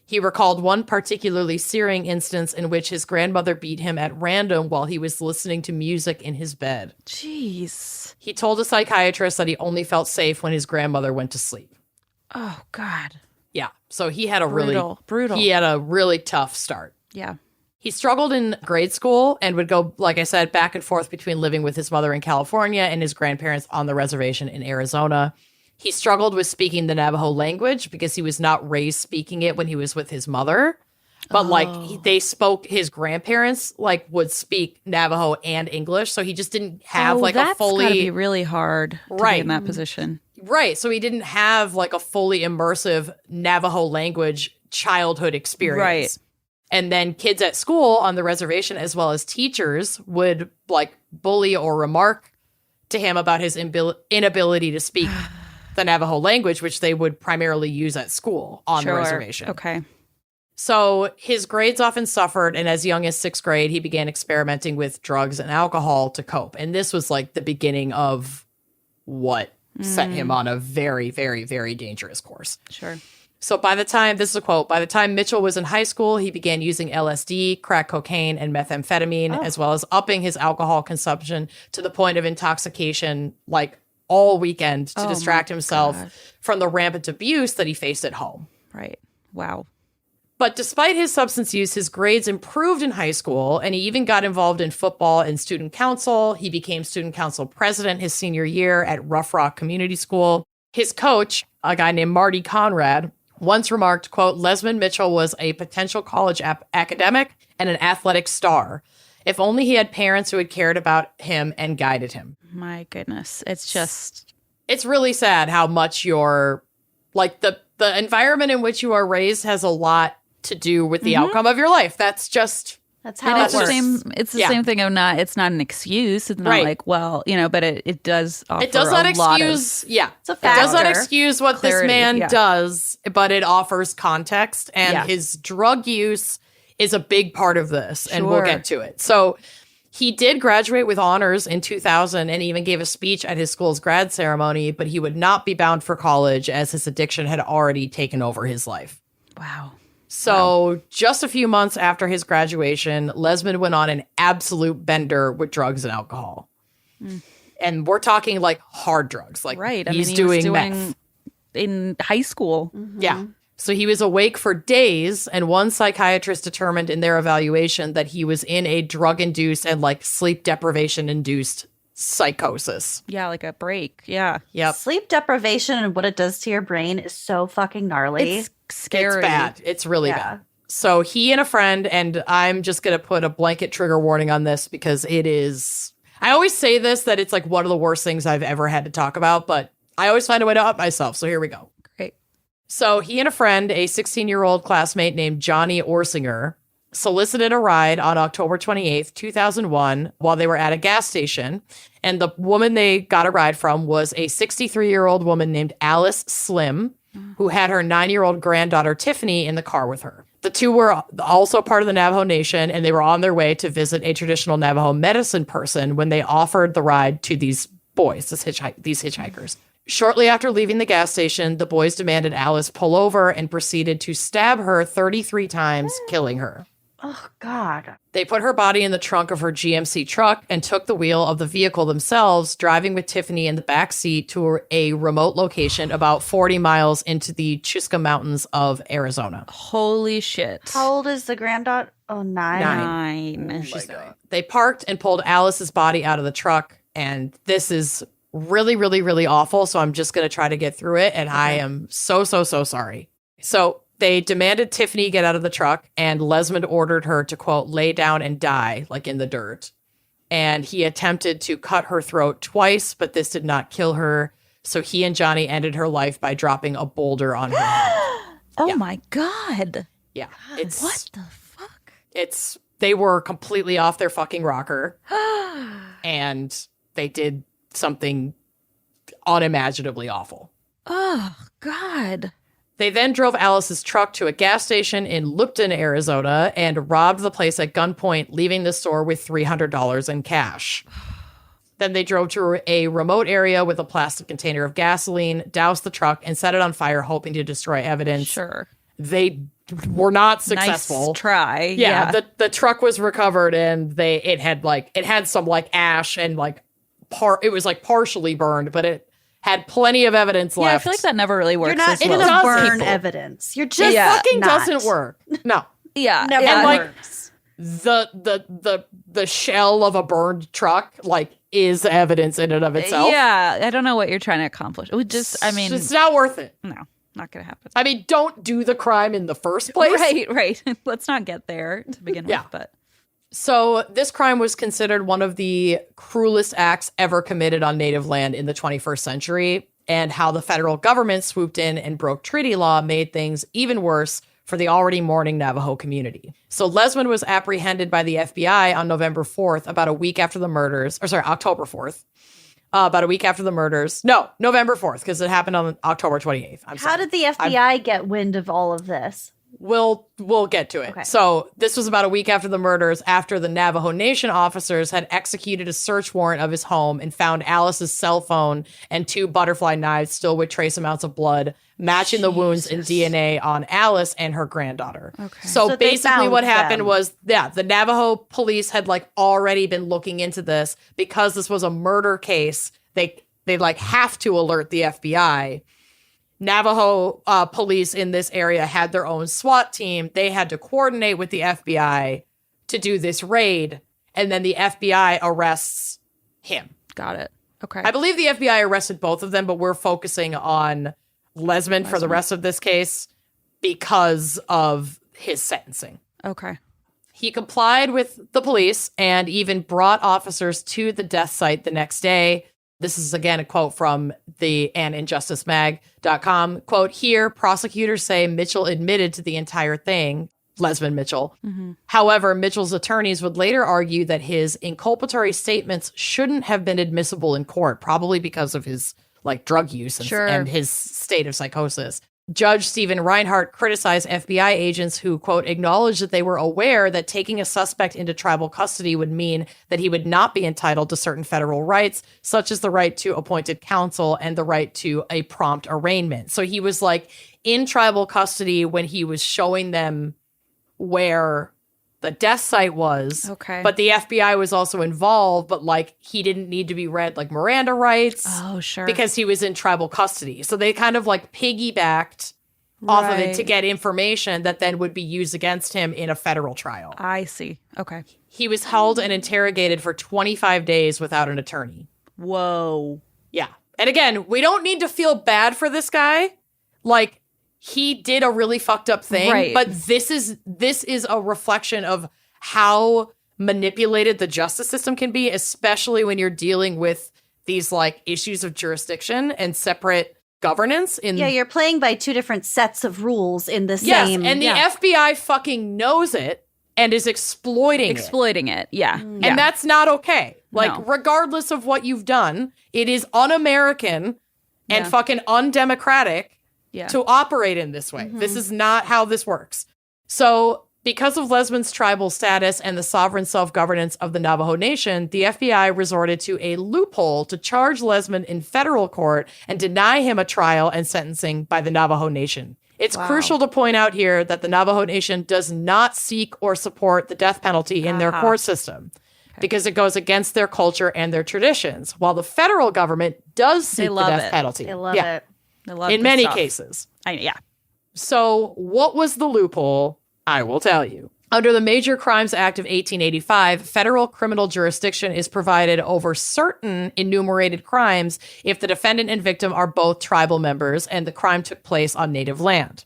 He recalled one particularly searing instance in which his grandmother beat him at random while he was listening to music in his bed. Jeez. He told a psychiatrist that he only felt safe when his grandmother went to sleep. Oh, God. Yeah. So he had a Brutal. He had a really tough start. Yeah. He struggled in grade school and would go, like I said, back and forth between living with his mother in California and his grandparents on the reservation in Arizona. He struggled with speaking the Navajo language because he was not raised speaking it when he was with his mother. But they spoke, his grandparents would speak Navajo and English. So he just didn't have a fully. That's gotta be really hard to be in that position. Right. So he didn't have a fully immersive Navajo language childhood experience. Right. And then kids at school on the reservation, as well as teachers, would bully or remark to him about his inability to speak the Navajo language, which they would primarily use at school on the reservation. Okay. So his grades often suffered, and as young as 6th grade, he began experimenting with drugs and alcohol to cope. And this was the beginning of what set him on a very, very, very dangerous course. Sure. So by the time, this is a quote, by the time Mitchell was in high school, he began using LSD, crack cocaine, and methamphetamine, as well as upping his alcohol consumption to the point of intoxication, all weekend to distract himself from the rampant abuse that he faced at home. Right. Wow. But despite his substance use, his grades improved in high school, and he even got involved in football and student council. He became student council president his senior year at Rough Rock Community School. His coach, a guy named Marty Conrad, once remarked, quote, Lesman Mitchell was a potential college academic and an athletic star. If only he had parents who had cared about him and guided him. My goodness. It's just... It's really sad how much your, the environment in which you are raised has a lot to do with the outcome of your life. That's how it's it works. It's the same thing of it's not an excuse. It's not but it does offer it does not excuse, It's a it does not factor. excuse what Clarity, this man does, but it offers context, and his drug use is a big part of this, and we'll get to it. So he did graduate with honors in 2000 and even gave a speech at his school's grad ceremony, but he would not be bound for college as his addiction had already taken over his life. Wow. So just a few months after his graduation, Lesman went on an absolute bender with drugs and alcohol. And we're talking hard drugs. Right. He was doing meth. in high school. Yeah. So he was awake for days, and one psychiatrist determined in their evaluation that he was in a drug-induced and sleep deprivation-induced psychosis. Yeah, like a break. Yeah. Yep. Sleep deprivation and what it does to your brain is so fucking gnarly. It's scary. It's bad. It's really bad. So he and a friend, and I'm just going to put a blanket trigger warning on this because it is, I always say this, that it's one of the worst things I've ever had to talk about, but I always find a way to up myself. So here we go. Great. So he and a friend, a 16-year-old classmate named Johnny Orsinger, solicited a ride on October 28th, 2001, while they were at a gas station. And the woman they got a ride from was a 63-year-old woman named Alice Slim, who had her 9-year-old granddaughter Tiffany in the car with her. The two were also part of the Navajo Nation, and they were on their way to visit a traditional Navajo medicine person when they offered the ride to these boys, these hitchhikers. Shortly after leaving the gas station, the boys demanded Alice pull over and proceeded to stab her 33 times, killing her. Oh, God. They put her body in the trunk of her GMC truck and took the wheel of the vehicle themselves, driving with Tiffany in the back seat to a remote location about 40 miles into the Chusca Mountains of Arizona. Holy shit. How old is the granddaughter? Oh, 9. 9. They parked and pulled Alice's body out of the truck, and this is really, really, really awful, so I'm just going to try to get through it, and I am so sorry. So they demanded Tiffany get out of the truck, and Lesman ordered her to, quote, lay down and die, in the dirt. And he attempted to cut her throat twice, but this did not kill her. So he and Johnny ended her life by dropping a boulder on her head. Oh my God. Yeah. What the fuck? They were completely off their fucking rocker. And they did something unimaginably awful. Oh God. They then drove Alice's truck to a gas station in Lupton, Arizona, and robbed the place at gunpoint, leaving the store with $300 in cash. Then they drove to a remote area with a plastic container of gasoline, doused the truck, and set it on fire, hoping to destroy evidence. Sure. They were not successful. Nice try. Yeah. The truck was recovered, and it had some like ash and like it was like partially burned, but it had plenty of evidence left. I feel like that never really works. You're not as well. gonna burn people. evidence. You're Just just fucking not. doesn't work. No. Yeah. Never And, like, works. The shell of a burned truck like is evidence in and of itself. Yeah. I don't know what you're trying to accomplish. It would just, I mean, It's not worth it. no, not going to happen. I mean, don't do the crime in the first place. Right. Let's not get there to begin Yeah. with. But So this crime was considered one of the cruelest acts ever committed on native land in the 21st century, and how the federal government swooped in and broke treaty law made things even worse for the already mourning Navajo community. So Lesmond was apprehended by the FBI on November 4th, about a week after the murders, October 4th, about a week after the murders. No, November 4th, because it happened on October 28th. How did the FBI get wind of all of this? We'll get to it. Okay. So this was about a week after the murders, after the Navajo Nation officers had executed a search warrant of his home and found Alice's cell phone and 2 butterfly knives still with trace amounts of blood, matching the wounds in DNA on Alice and her granddaughter. Okay. So So they basically found what happened them. was, the Navajo police had like already been looking into this because this was a murder case. They like have to alert the FBI. Navajo police in this area had their own SWAT team. They had to coordinate with the FBI to do this raid, and then the FBI arrests him. got it. Okay. I believe the FBI arrested both of them, but we're focusing on Lesmond for the rest of this case because of his sentencing. Okay. He complied with the police and even brought officers to the death site the next day. This is, again, a quote from the AnInjusticeMag.com. Quote, here, prosecutors say Mitchell admitted to the entire thing, Lesmond Mitchell. Mm-hmm. However, Mitchell's attorneys would later argue that his inculpatory statements shouldn't have been admissible in court, probably because of his like drug use and his state of psychosis. Judge Stephen Reinhart criticized FBI agents who, quote, acknowledged that they were aware that taking a suspect into tribal custody would mean that he would not be entitled to certain federal rights, such as the right to appointed counsel and the right to a prompt arraignment. So he was like in tribal custody when he was showing them where the death site was. Okay. But the FBI was also involved, but like he didn't need to be read like Miranda rights. Oh, sure. Because he was in tribal custody. So they kind of like piggybacked off of it to Right. get information that then would be used against him in a federal trial. I see. Okay. He was held and interrogated for 25 days without an attorney. Whoa. Yeah. And again, we don't need to feel bad for this guy. Like, he did a really fucked up thing, Right. but this is a reflection of how manipulated the justice system can be, especially when you're dealing with these like issues of jurisdiction and separate governance. Yeah, you're playing by 2 different sets of rules in the yes, same. and the FBI fucking knows it and is exploiting it. Yeah. And that's not okay. Like, No. regardless of what you've done, it is un-American and Yeah. fucking undemocratic Yeah. to operate in this way. This is not how this works. So, because of Lesmond's tribal status and the sovereign self-governance of the Navajo Nation, the FBI resorted to a loophole to charge Lesmond in federal court and deny him a trial and sentencing by the Navajo Nation. It's crucial to point out here that the Navajo Nation does not seek or support the death penalty in their court system because it goes against their culture and their traditions, while the federal government does seek the love death it. penalty. I love Yeah. it. I love In this many stuff. cases. Yeah. So, what was the loophole? I will tell you. Under the Major Crimes Act of 1885, federal criminal jurisdiction is provided over certain enumerated crimes if the defendant and victim are both tribal members and the crime took place on native land.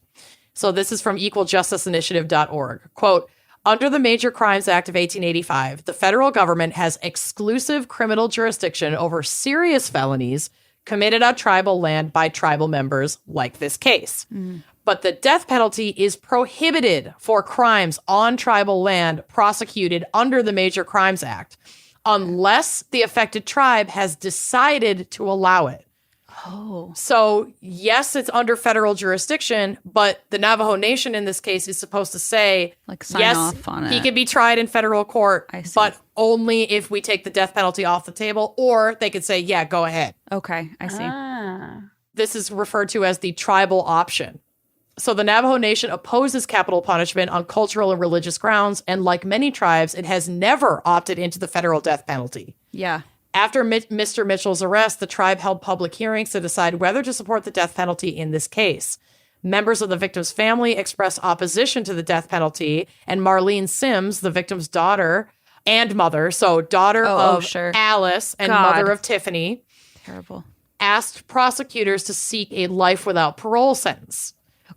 So, this is from equaljusticeinitiative.org. Quote, under the Major Crimes Act of 1885, the federal government has exclusive criminal jurisdiction over serious felonies committed on tribal land by tribal members like this case. But the death penalty is prohibited for crimes on tribal land prosecuted under the Major Crimes Act unless the affected tribe has decided to allow it. Oh. So, yes, it's under federal jurisdiction, but the Navajo Nation in this case is supposed to say, Like sign yes, off on it. he can be tried in federal court, I see. but only if we take the death penalty off the table, or they could say, yeah, go ahead. Okay, I see. Ah. This is referred to as the tribal option. So the Navajo Nation opposes capital punishment on cultural and religious grounds, and like many tribes, it has never opted into the federal death penalty. Yeah. After Mr. Mitchell's arrest, the tribe held public hearings to decide whether to support the death penalty in this case. Members of the victim's family expressed opposition to the death penalty, and Marlene Sims, the victim's daughter and mother, so daughter of sure. Alice and God. mother of Tiffany, Terrible. asked prosecutors to seek a life without parole sentence.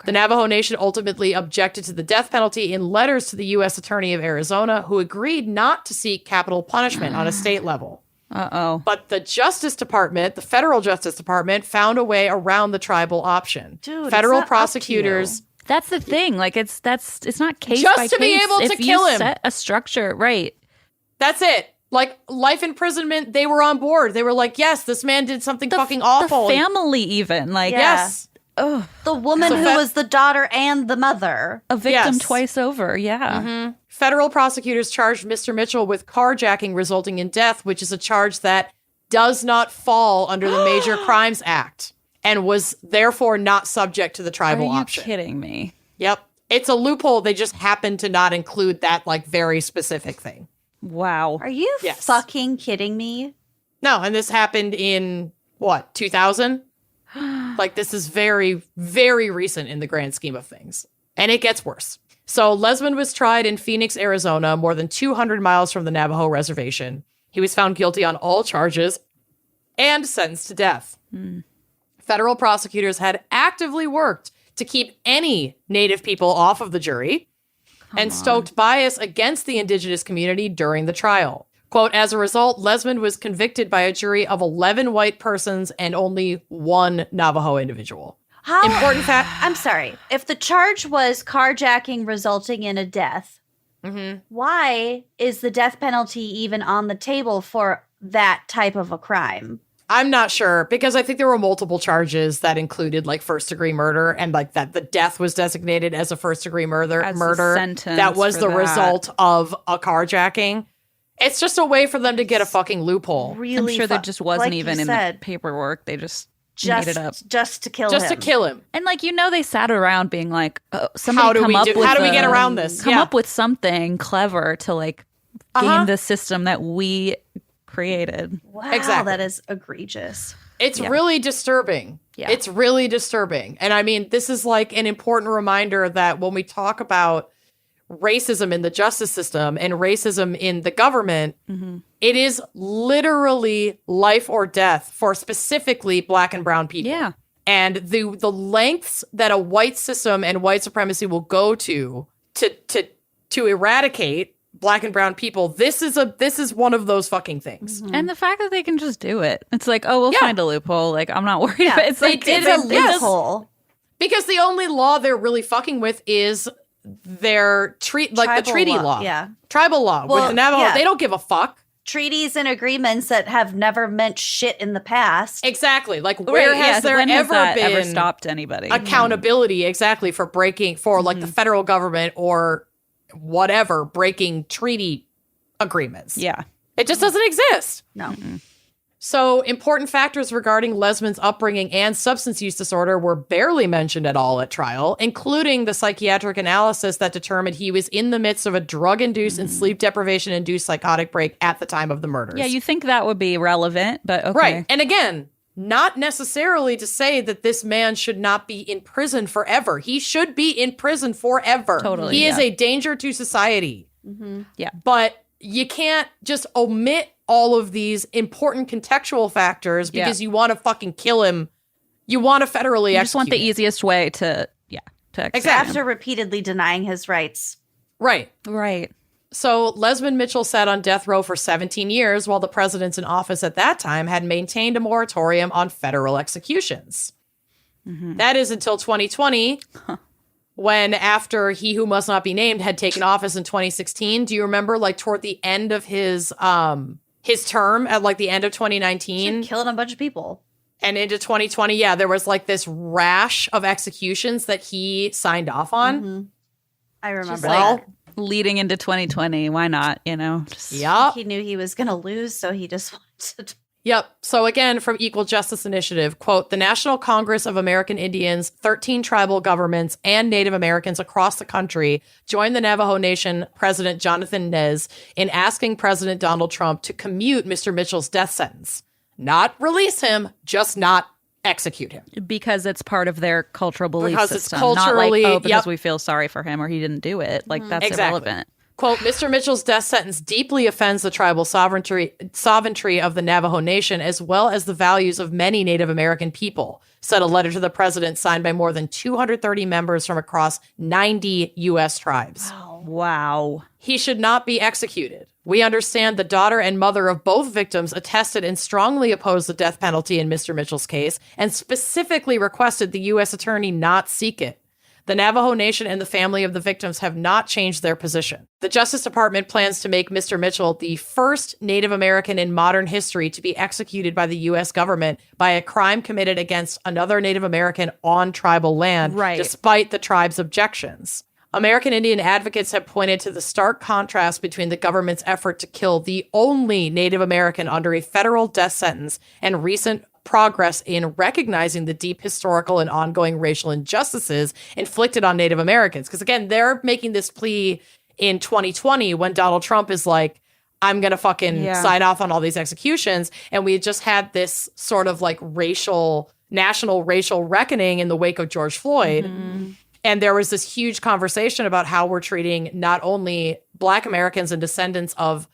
The Navajo Nation ultimately objected to the death penalty in letters to the U.S. Attorney of Arizona, who agreed not to seek capital punishment on a state level. Uh-oh. But the Justice Department, the federal Justice Department, found a way around the tribal option. Dude, it's Federal not up to prosecutors, That's the thing. Like it's not case Just by to be case. able to If kill you him. set a structure, right? that's it. Like life imprisonment, they were on board. They were like, yes, this man did something fucking awful. The family even like Yeah. Yes. ugh, The woman So who was the daughter and the mother. a victim Yes. twice over. Yeah. Federal prosecutors charged Mr. Mitchell with carjacking resulting in death, which is a charge that does not fall under the Major Crimes Act and was therefore not subject to the Are tribal you option. kidding me? Yep. It's a loophole. They just happen to not include that like very specific thing. Wow. Are you Yes. fucking kidding me? No, and this happened in what, 2000? Like this is very, very recent in the grand scheme of things. And it gets worse. So Lesmond was tried in Phoenix, Arizona, more than 200 miles from the Navajo reservation. He was found guilty on all charges and sentenced to death. Federal prosecutors had actively worked to keep any Native people off of the jury and stoked bias against the indigenous community during the trial. Quote, as a result, Lesmond was convicted by a jury of 11 white persons and only one Navajo individual. How? Important fact. I'm sorry. If the charge was carjacking resulting in a death, why is the death penalty even on the table for that type of a crime? I'm not sure because I think there were multiple charges that included like first degree murder and like that the death was designated as a first degree murder. As a sentence that was for the that. result of a carjacking. It's just a way for them to get a fucking loophole. Really? I'm sure there just wasn't like you even in said, the paperwork. They just just, made it up. just to kill Just him. to kill him. And like they sat around being like, somebody How do come we up do? with How do we get around this? Come Yeah. up with something clever to like game the system that we created. Wow, Exactly. that is egregious. It's really disturbing. Yeah. It's really disturbing. And I mean, this is like an important reminder that when we talk about racism in the justice system and racism in the government, it is literally life or death for specifically Black and brown people. Yeah. And the lengths that a white system and white supremacy will go to eradicate Black and brown people, this is one of those fucking things. And the fact that they can just do it. It's like, oh, we'll Yeah. find a loophole. Like, I'm not worried. Yeah, about it. It's like, it's a yes. loophole. Because the only law they're really fucking with is their the Tribal treaty law, law. yeah. Tribal law with Well, the Navajo. yeah. They don't give a fuck. Treaties and agreements that have never meant shit in the past. Exactly. Like where Right, has yes, there when has ever that been ever stopped anybody? accountability exactly for breaking for like the federal government or whatever breaking treaty agreements? Yeah. It just doesn't exist. No. So, important factors regarding Lesmond's upbringing and substance use disorder were barely mentioned at all at trial, including the psychiatric analysis that determined he was in the midst of a drug-induced and sleep deprivation-induced psychotic break at the time of the murders. Yeah, you think that would be relevant, but okay. Right. And again, not necessarily to say that this man should not be in prison forever. He should be in prison forever. Totally, He is yeah. a danger to society. Yeah. But you can't just omit all of these important contextual factors because you want to fucking kill him. You want to federally You just want the execute him. easiest way to execute Exactly. After repeatedly denying his rights. Right. him. Right. So Lesmond Mitchell sat on death row for 17 years while the presidents in office at that time had maintained a moratorium on federal executions. That is until 2020, when after He Who Must Not Be Named had taken office in 2016. Do you remember, like, toward the end of his term at, like, the end of 2019? Killing a bunch of people. And into 2020, yeah, there was, like, this rash of executions that he signed off on. I remember Well, that. Leading into 2020, why not? Just, Yep. He knew he was going to lose, so he just wanted to. Yep. So again, from Equal Justice Initiative, quote, the National Congress of American Indians, 13 tribal governments, and Native Americans across the country joined the Navajo Nation President Jonathan Nez in asking President Donald Trump to commute Mr. Mitchell's death sentence. Not release him, just not execute him. because it's part of their cultural belief Because it's system. culturally- not like, because yep. we feel sorry for him or he didn't do it. Like, that's Exactly. irrelevant. Quote, Mr. Mitchell's death sentence deeply offends the tribal sovereignty of the Navajo Nation, as well as the values of many Native American people, said a letter to the president signed by more than 230 members from across 90 U.S. tribes. Wow. He should not be executed. We understand the daughter and mother of both victims attested and strongly opposed the death penalty in Mr. Mitchell's case and specifically requested the U.S. attorney not seek it. The Navajo Nation and the family of the victims have not changed their position. The Justice Department plans to make Mr. Mitchell the first Native American in modern history to be executed by the U.S. government by a crime committed against another Native American on tribal land, Right. despite the tribe's objections. American Indian advocates have pointed to the stark contrast between the government's effort to kill the only Native American under a federal death sentence and recent progress in recognizing the deep historical and ongoing racial injustices inflicted on Native Americans. Because again, they're making this plea in 2020 when Donald Trump is like, I'm going to fucking sign off on all these executions. And we had just had this sort of like national racial reckoning in the wake of George Floyd. And there was this huge conversation about how we're treating not only Black Americans and descendants of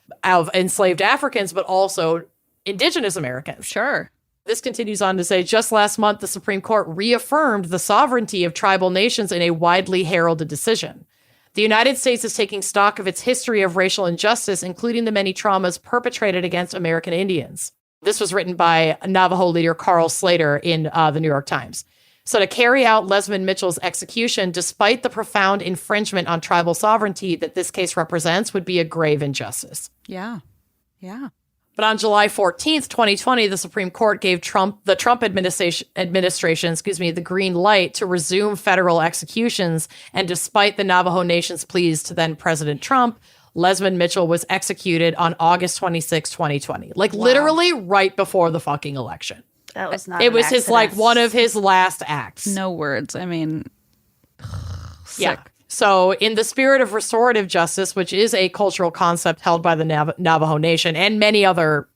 enslaved Africans, but also Indigenous Americans. Sure. This continues on to say, just last month, the Supreme Court reaffirmed the sovereignty of tribal nations in a widely heralded decision. The United States is taking stock of its history of racial injustice, including the many traumas perpetrated against American Indians. This was written by Navajo leader Carl Slater in the New York Times. So to carry out Lesmond Mitchell's execution, despite the profound infringement on tribal sovereignty that this case represents, would be a grave injustice. Yeah. Yeah. But on July 14th, 2020, the Supreme Court gave the Trump administration, the green light to resume federal executions. And despite the Navajo Nation's pleas to then President Trump, Lesmond Mitchell was executed on August 26, 2020. Like literally right before the fucking election. That was not. It an was his like accident. one of his last acts. No words. I mean, sick. Yeah. So in the spirit of restorative justice, which is a cultural concept held by the Navajo Nation and many other,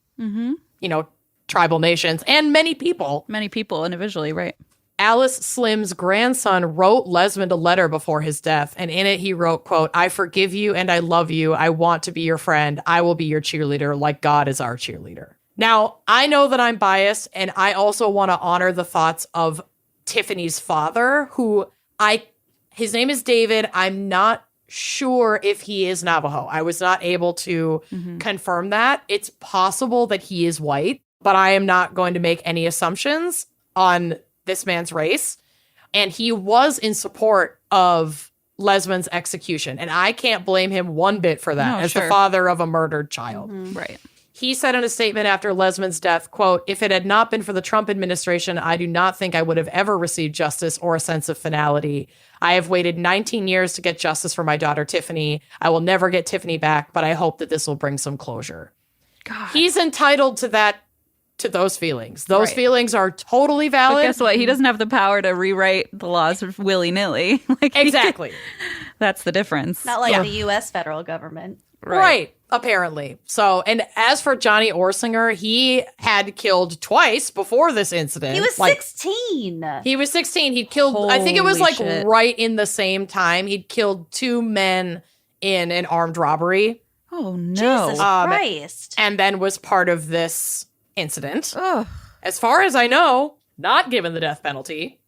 tribal nations and many people, Many people individually, right? Alice Slim's grandson wrote Lesmond a letter before his death. And in it, he wrote, quote, I forgive you and I love you. I want to be your friend. I will be your cheerleader like God is our cheerleader. Now, I know that I'm biased, and I also want to honor the thoughts of Tiffany's father, his name is David. I'm not sure if he is Navajo. I was not able to confirm that. It's possible that he is white, but I am not going to make any assumptions on this man's race. And he was in support of Lesmond's execution, and I can't blame him one bit for that as the father of a murdered child. Right. He said in a statement after Lesmond's death, quote, if it had not been for the Trump administration, I do not think I would have ever received justice or a sense of finality. I have waited 19 years to get justice for my daughter, Tiffany. I will never get Tiffany back, but I hope that this will bring some closure. God. He's entitled to those feelings. Those feelings are totally valid. But guess what? He doesn't have the power to rewrite the laws willy-nilly. Exactly. That's the difference. Not like the U.S. federal government. Right, apparently. So, and as for Johnny Orsinger, he had killed twice before this incident. He was 16. He was 16. He'd killed, I think it was Holy like shit. right in the same time. He'd killed 2 men in an armed robbery Oh, no. Jesus Christ. and then was part of this incident. Ugh. As far as I know, not given the death penalty,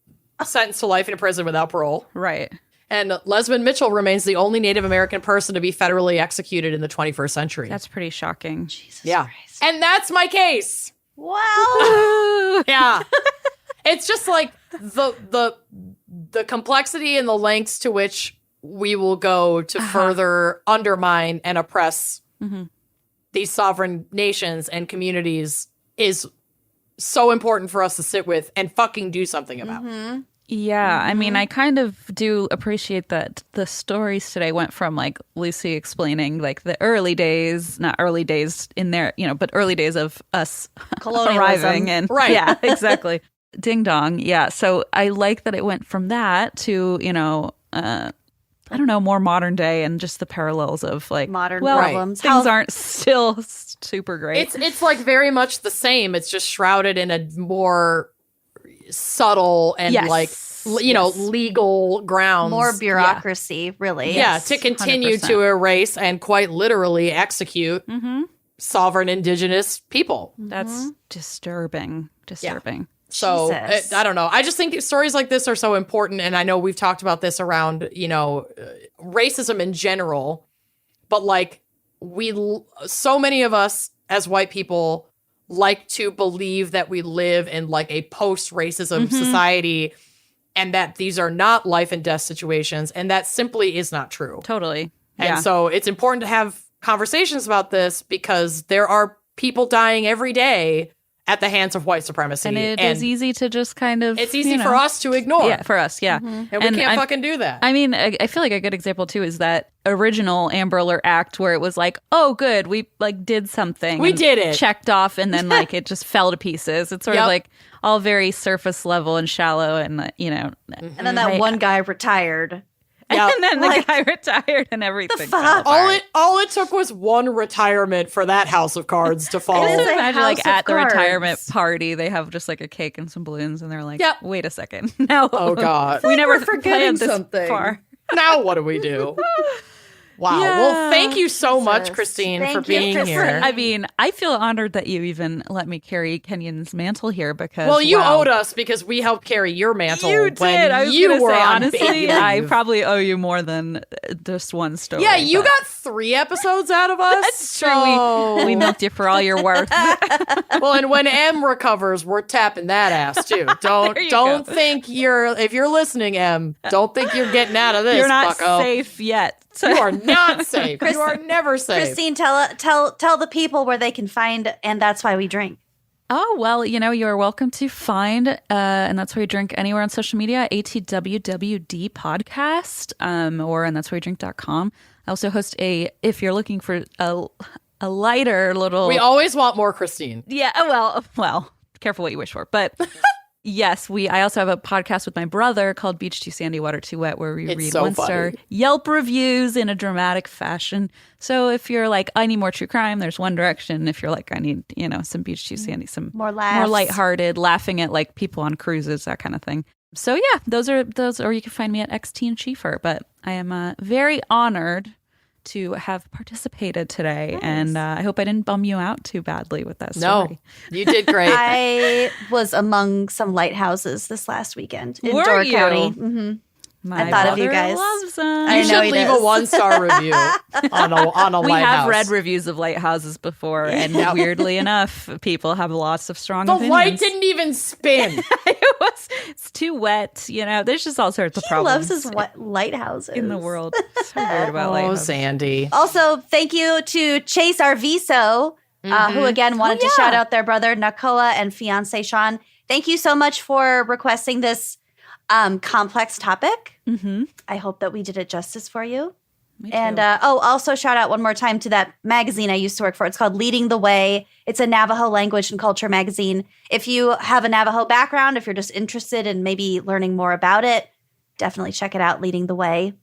sentenced to life in prison without parole. Right. And Lesmond Mitchell remains the only Native American person to be federally executed in the 21st century. That's pretty shocking. Jesus yeah. Christ. And that's my case. Wow. Yeah. It's just like the complexity and the lengths to which we will go to further undermine and oppress these sovereign nations and communities is so important for us to sit with and fucking do something about. Yeah, I mean, I kind of do appreciate that the stories today went from like Lucy explaining like the early days, not early days in there, but early days of us Colonialism. arriving and Right. yeah, exactly. Ding dong. Yeah. So I like that it went from that to, I don't know, more modern day and just the parallels of like Modern well, problems. Things How- aren't still super great. It's like very much the same. It's just shrouded in a more subtle and Yes. Yes. legal grounds. More bureaucracy, really. Yeah, to continue 100%. to erase and quite literally execute Mm-hmm. sovereign indigenous people. That's disturbing. Disturbing. So Jesus. I don't know. I just think stories like this are so important. And I know we've talked about this around, racism in general, but like so many of us as white people like to believe that we live in like a post-racism society and that these are not life and death situations. And that simply is not true. Totally. And so it's important to have conversations about this because there are people dying every day at the hands of white supremacy. And it is easy to just kind of... It's easy for us to ignore. Yeah, for us, yeah. And we can't fucking do that. I mean, I feel like a good example, too, is that original Amber Alert Act where it was like, oh, good, we like did something. We and did it. Checked off, and then like it just fell to pieces. It's sort of like all very surface level and shallow and, And then that one guy retired. And then the guy retired and everything. fuck? fell apart. all it took was one retirement for that house of cards to fall. I just It's a imagine house like of at the cards. retirement party, they have just like a cake and some balloons, and they're like, Yep. wait a second. No. Oh, God. we never We're forgetting planned this something. far. Now what do we do? Wow. Yeah. Well, thank you so much, Jesus. Christine, Thank for you, being Christine. here. I mean, I feel honored that you even let me carry Kenyon's mantle here because Well, you wow. owed us because we helped carry your mantle You when did. I was you gonna were say, on honestly, baby I leave. probably owe you more than just one story. Yeah, you but got 3 episodes out of us. That's true. so- We milked you for all your worth. Well, and when M recovers, we're tapping that ass too. Don't There you don't go. think if you're listening, M, don't think you're getting out of this. You're not bucko. safe yet. You are not safe. You are never safe. Christine, tell the people where they can find And That's Why We Drink. Oh, well, you're welcome to find, and that's where you drink anywhere on social media, ATWWD podcast, or and that's where you drink.com. I also host if you're looking for a lighter little. We always want more Christine. Yeah, well, careful what you wish for. But yes, I also have a podcast with my brother called Beach Too Sandy, Water Too Wet, where we It's read so 1-star funny. Yelp reviews in a dramatic fashion. So if you're like, I need more true crime, there's One Direction. If you're like, I need, some Beach Too Sandy, some More laughs. more lighthearted, laughing at like people on cruises, that kind of thing. So yeah, those, or you can find me at XTeen Schiefer. But I am very honored to have participated today, and I hope I didn't bum you out too badly with that story. No, you did great. I was among some lighthouses this last weekend in Were Door you? County. Mm-hmm. My I thought of you brother guys. loves them. I You know should he leave does. a 1-star review on a We lighthouse. have read reviews of lighthouses before, and weirdly enough, people have lots of strong The opinions. light didn't even spin. It's too wet. There's just all sorts of He problems loves his lighthouses in the world. So weird about Oh, lighthouses. Sandy. Also, thank you to Chase Arviso, who again wanted to shout out their brother Nakoa and fiance Sean. Thank you so much for requesting this complex topic. Mm-hmm. I hope that we did it justice for you. Me too. And also shout out one more time to that magazine I used to work for. It's called Leading the Way. It's a Navajo language and culture magazine. If you have a Navajo background, if you're just interested in maybe learning more about it, definitely check it out, Leading the Way.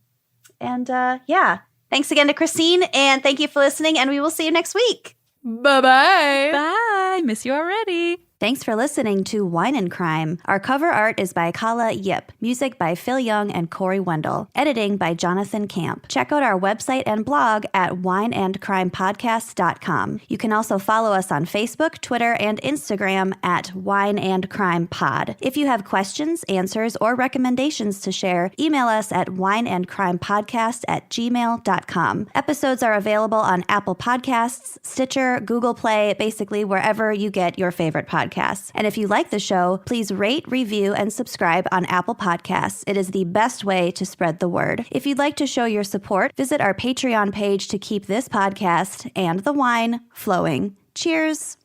And thanks again to Christine, and thank you for listening, and we will see you next week. Bye-bye. Bye. Miss you already. Thanks for listening to Wine and Crime. Our cover art is by Kala Yip. Music by Phil Young and Corey Wendell. Editing by Jonathan Camp. Check out our website and blog at wineandcrimepodcast.com. You can also follow us on Facebook, Twitter, and Instagram at Wine and Crime Pod. If you have questions, answers, or recommendations to share, email us at wineandcrimepodcast@gmail.com. Episodes are available on Apple Podcasts, Stitcher, Google Play, basically wherever you get your favorite podcasts. And if you like the show, please rate, review, and subscribe on Apple Podcasts. It is the best way to spread the word. If you'd like to show your support, visit our Patreon page to keep this podcast and the wine flowing. Cheers.